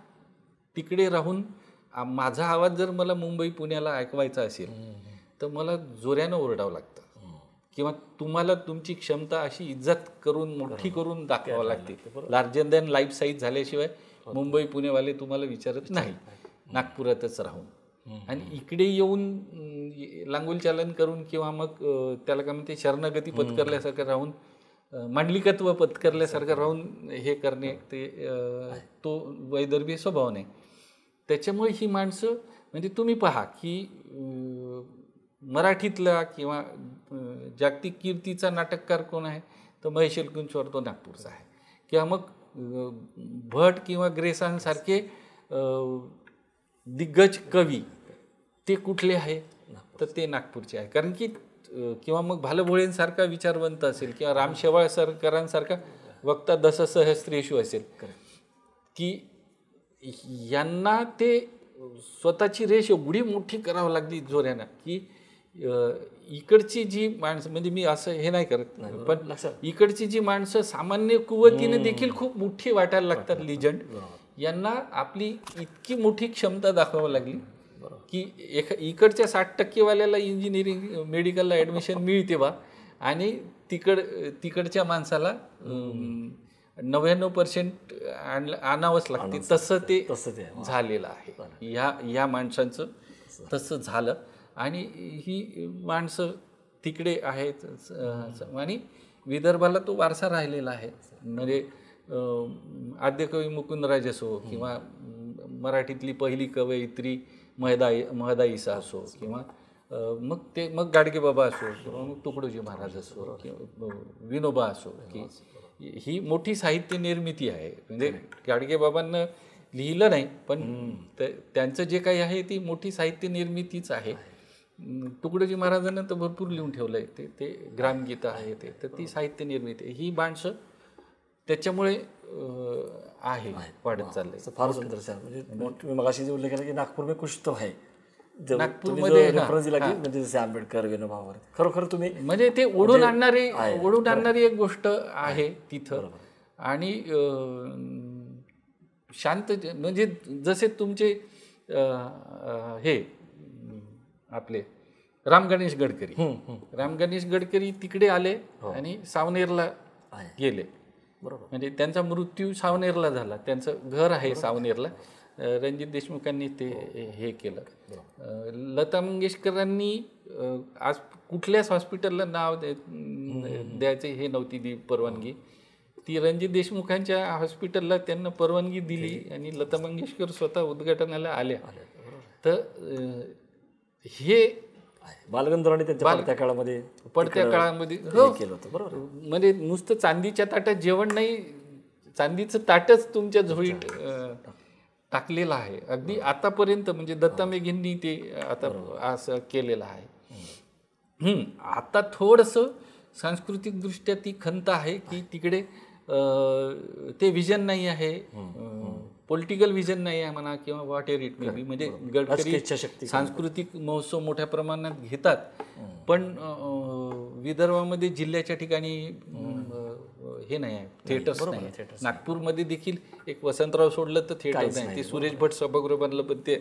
तिकडे राहून माझा आवाज जर मला मुंबई पुण्याला ऐकवायचा असेल तर मला जोऱ्यानं ओरडावं लागतं किंवा तुम्हाला तुमची क्षमता अशी इज्जत करून मोठी करून दाखवावं लागते. लार्जर दॅन लाईफ साईज झाल्याशिवाय मुंबई पुणेवाले तुम्हाला विचारत नाही नागपुरातच राहून. आणि इकडे येऊन लांगुल चालन करून किंवा मग त्याला काय म्हणते शरणागती पत्करल्यासारखं राहून मांडलिकत्व पत्करल्यासारखं राहून हे करणे ते तो वैदर्भी स्वभाव नाही. त्याच्यामुळे ही माणसं म्हणजे तुम्ही पहा की मराठीतला किंवा जागतिक कीर्तीचा नाटककार कोण आहे तर महेश एलकुंचवार, तो नागपूरचा आहे. किंवा मग भट किंवा ग्रेसांसारखे दिग्गज कवी ते कुठले आहे तर ते नागपूरचे आहे. कारण की किंवा मग भालभोळेंसारखा विचारवंत असेल किंवा राम शेवाळकरांसारखा वक्ता दशसहस्रेषु असेल की यांना ते स्वतःची रेष एवढी मोठी करावं लागली जोऱ्यानं की इकडची जी माणसं म्हणजे मी असं हे नाही करत पण इकडची जी माणसं सामान्य कुवतीने देखील खूप मोठी वाटायला लागतात लिजंड. यांना आपली इतकी मोठी क्षमता दाखवावी लागली की इकडच्या 60% वाल्याला इंजिनिअरिंग मेडिकलला ॲडमिशन मिळते बा आणि तिकडच्या माणसाला 99% आणावंच लागते. तसं ते झालेलं आहे. या माणसांचं तसं झालं आणि ही माणसं तिकडे आहेत आणि विदर्भाला तो वारसा राहिलेला आहे. म्हणजे आद्यकवी मुकुंदराज असो किंवा मराठीतली पहिली कवयित्री महदाईसा असो किंवा मग गाडगेबाबा असो किंवा मग तुकडोजी महाराज असो किंवा विनोबा असो की ही मोठी साहित्य निर्मिती आहे. म्हणजे गाडगेबाबांना लिहिलं नाही पण त्यांचं जे काही आहे ती मोठी साहित्य निर्मितीच आहे. तुकडोजी महाराजांना तर भरपूर लिहून ठेवलं आहे ते ग्रामगीता आहे ते तर ती साहित्य निर्मिती ही माणसं त्याच्यामुळे आहे वाढत चाललंय. फार सुंदर सर. म्हणजे तुम्ही मगाशी जे उल्लेख केला की नागपूर में कुछ तो है नागपूरमध्ये म्हणजे जसे आंबेडकर विनोबा वगैरे खरोखर तुम्ही म्हणजे ते ओढून आणणारी एक गोष्ट आहे तिथं. आणि शांत म्हणजे जसे तुमचे हे आपले राम गणेश गडकरी तिकडे आले आणि सावनेरला गेले. बरोबर. म्हणजे त्यांचा मृत्यू सावनेरला झाला. त्यांचं घर आहे सावनेरला. रणजित देशमुखांनी ते हे केलं. लता मंगेशकरांनी आज कुठल्याच हॉस्पिटलला नाव द्यायचे हे नव्हती दी परवानगी. ती रणजित देशमुखांच्या हॉस्पिटलला त्यांना परवानगी दिली आणि लता मंगेशकर स्वतः उद्घाटनाला आल्या. तर हे बालगंधर्वांनी त्यांच्या पडत्या काळामध्ये केलं होतं. बरोबर. म्हणजे नुसतं चांदीच्या ताटात जेवण नाही, चांदीचं ताटच तुमच्या झोळीत टाकलेलं आहे. अगदी आतापर्यंत म्हणजे दत्ता मेघेंनी ते आता असं केलेलं आहे. आता थोडंसं सांस्कृतिकदृष्ट्या ती खंत आहे की तिकडे ते विजन नाही आहे, पॉलिटिकल विजन नाही आहे म्हणा किंवा what ever it may be. म्हणजे गडकरी सांस्कृतिक महोत्सव मोठ्या प्रमाणात घेतात पण विदर्भामध्ये जिल्ह्याच्या ठिकाणी हे नाही आहे, थिएटर्स नाही. नागपूरमध्ये देखील एक वसंतराव सोडलं तर थिएटर नाही. ते सुरेश भट सभागृह बनलं पण ते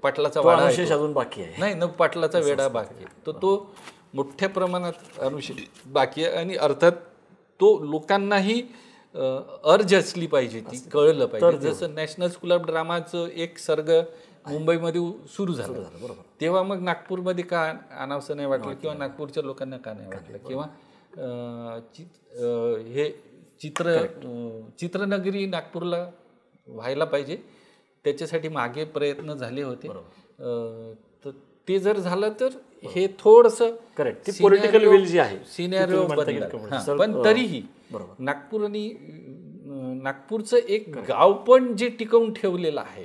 पाटलाचा वाडा अजून बाकी आहे नाही न, पाटलाचा वेडा बाकी आहे. तो मोठ्या प्रमाणात अनुशेष बाकी आहे. आणि अर्थात तो लोकांनाही अर्ज असली पाहिजे, ती कळलं पाहिजे. जसं नॅशनल स्कूल ऑफ ड्रामाचं एक सर्ग मुंबईमध्ये सुरू झालं तेव्हा मग नागपूरमध्ये का आणावंसं नाही वाटलं किंवा नागपूरच्या लोकांना का नाही वाटलं किंवा हे चित्रनगरी नागपूरला व्हायला पाहिजे त्याच्यासाठी मागे प्रयत्न झाले होते. तर ते जर झालं तर हे थोडंसं करेक्ट पॉलिटिकल विल जी आहे सिनेरिओ बदलला. पण तरीही नागपूर आणि नागपूरचं एक गाव पण जे टिकवून ठेवलेलं आहे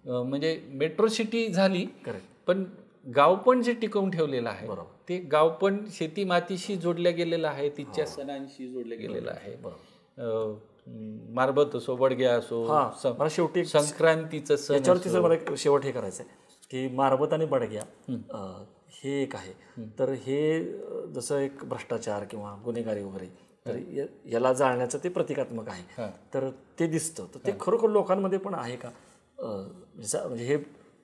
म्हणजे मेट्रो सिटी झाली पण गाव पण जे टिकवून ठेवलेलं आहे ते गाव पण शेती मातीशी जोडल्या गेलेलं आहे, तिच्या सणांशी जोडल्या गेलेलं आहे. मारबत असो, बडग्या असो, मला शेवटी संक्रांतीचं सण याच्यावरती जर मला एक शेवट हे करायचं आहे की मारबत आणि बडग्या हे एक आहे. तर हे जसं एक भ्रष्टाचार किंवा गुन्हेगारी वगैरे, तर याला जाळण्याचं ते प्रतिकात्मक आहे. तर ते दिसतं, तर ते खरोखर लोकांमध्ये पण आहे का? म्हणजे हे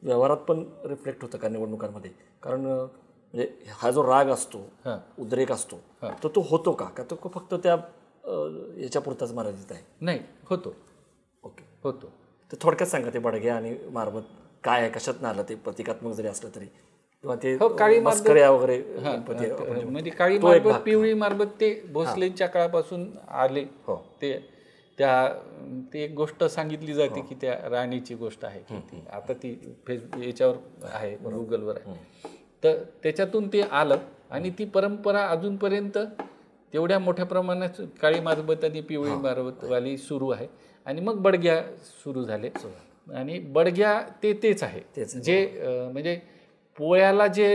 व्यवहारात पण रिफ्लेक्ट होतं का निवडणुकांमध्ये? कारण म्हणजे हा जो राग असतो, उद्रेक असतो, तर तो होतो का तो फक्त त्या याच्यापुरताच मर्यादित आहे? नाही, होतो. ओके, होतो. तर थोडक्यात सांगा ते बडग्या आणि मारबत काय आहे, कशात आलं ते? प्रतिकात्मक जरी असलं तरी, किंवा ते काळी मस्कऱ्या वगैरे म्हणजे काळी मारबत, पिवळी मारबत ते भोसलेंच्या काळापासून आले. ते ती एक गोष्ट सांगितली जाते की त्या राणीची गोष्ट आहे की ती आता ती फेसबुक याच्यावर आहे, गुगलवर आहे. तर त्याच्यातून ते आलं आणि ती परंपरा अजूनपर्यंत तेवढ्या मोठ्या प्रमाणात काळी मारबत आणि पिवळी मारबतवाली सुरू आहे. आणि मग बडग्या सुरू झाले. आणि बडग्या तेच आहे जे म्हणजे पोळ्याला जे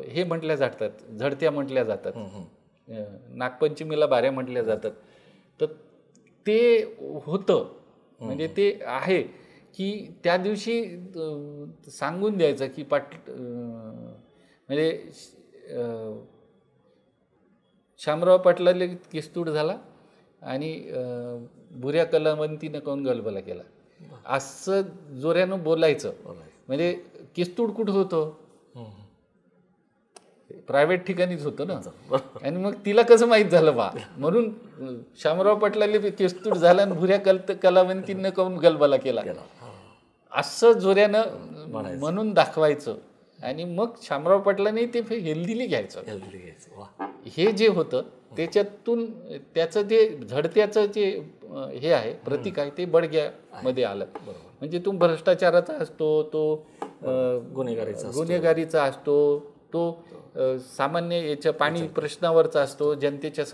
हे म्हटल्या जातात, झडत्या म्हटल्या जातात, नागपंचमीला बाऱ्या म्हटल्या जातात. तर ते होतं, म्हणजे ते आहे की त्या दिवशी सांगून द्यायचं की म्हणजे शामराव पाटलाला केस्तूड झाला आणि भुऱ्या कलावंतीनं काऊन गलबला केला, असं जोऱ्यानं बोलायचं. म्हणजे केस्तूड कुठं होतं? प्रायव्हेट ठिकाणीच होतं ना. आणि मग तिला कसं माहीत झालं बा, म्हणून शामराव पाटलाला केस्तूड झाला आणि भुऱ्या कलावंतीनं काऊन गलबला केला, असं जोऱ्यानं म्हणून दाखवायचं. आणि मग शामराव पाटलाने ते हेल्दीली घ्यायचं. हे जे होतं त्याच्यातून त्याचं जे झडत्याचं जे हे आहे प्रतीक आहे ते बडग्यामध्ये आलं. म्हणजे तो भ्रष्टाचाराचा असतो, तो गुन्हेगारीचा असतो, तो सामान्य याच्या पाणी प्रश्नावरचा असतो, जनतेच्या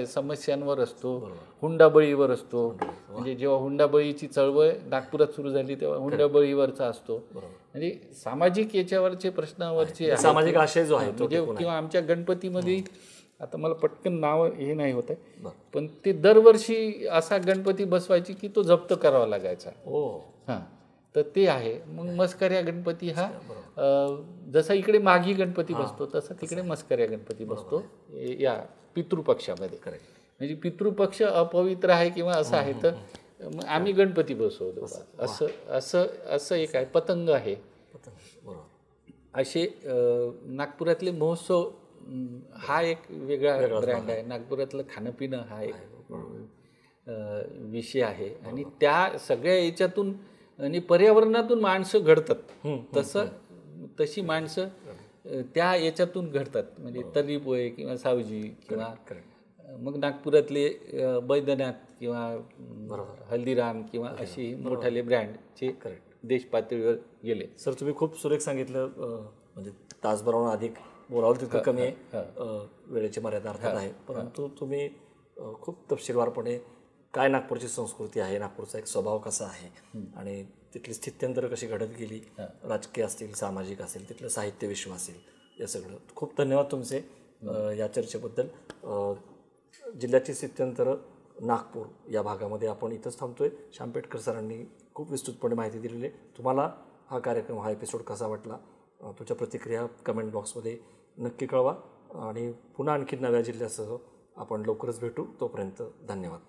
समस्यांवर असतो, हुंडाबळीवर असतो. म्हणजे जेव्हा हुंडाबळीची चळवळ नागपुरात सुरू झाली तेव्हा हुंडाबळीवरचा असतो. म्हणजे सामाजिक याच्यावरचे प्रश्नावरचे सामाजिक आशय जो आहे म्हणजे किंवा आमच्या गणपतीमध्ये आता मला पटकन नाव हे नाही होत आहे, पण ते दरवर्षी असा गणपती बसवायची की तो जप्त करावा लागायचा. तर ते आहे. मग मस्कऱ्या गणपती हा जसा इकडे माघी गणपती बसतो तसा तिकडे मस्कऱ्या गणपती बसतो या पितृपक्षामध्ये. म्हणजे पितृपक्ष अपवित्र आहे किंवा असं आहे तर आम्ही गणपती बसवतो असं एक आहे. पतंग आहे. असे नागपुरातले महोत्सव हा एक वेगळा ब्रँड आहे. नागपुरातलं खाणंपिणं हा एक विषय आहे. आणि त्या सगळ्या याच्यातून आणि पर्यावरणातून माणसं घडतात. तशी माणसं त्या याच्यातून घडतात. म्हणजे तर्रीपोळे किंवा सावजी किंवा मग नागपुरातले बैद्यनाथ किंवा हल्दीराम किंवा अशी मोठाले ब्रँडचे देश पातळीवर गेले. सर, तुम्ही खूप सुरेख सांगितलं. म्हणजे तासभराहून अधिक बोलावलं तितकं कमी आहे, वेळेची मर्यादा अर्थात आहे. परंतु तुम्ही खूप तपशीलवारपणे काय नागपूरची संस्कृती आहे, नागपूरचा एक स्वभाव कसा आहे आणि तिथली स्थित्यंतरं कशी घडत गेली, राजकीय असतील, सामाजिक असेल, तिथलं साहित्य विश्व असेल, या सगळं खूप धन्यवाद तुमचे या चर्चेबद्दल. जिल्ह्याची स्थित्यंतरं नागपूर या भागामध्ये आपण इथंच थांबतोय. श्याम पेठकर सरांनी खूप विस्तृतपणे माहिती दिलेली आहे. तुम्हाला हा कार्यक्रम, हा एपिसोड कसा वाटला, तुमच्या प्रतिक्रिया कमेंट बॉक्समध्ये नक्की कळवा. आणि पुन्हा आणखी नव्या जिल्ह्यासह आपण लवकरच भेटू. तोपर्यंत धन्यवाद.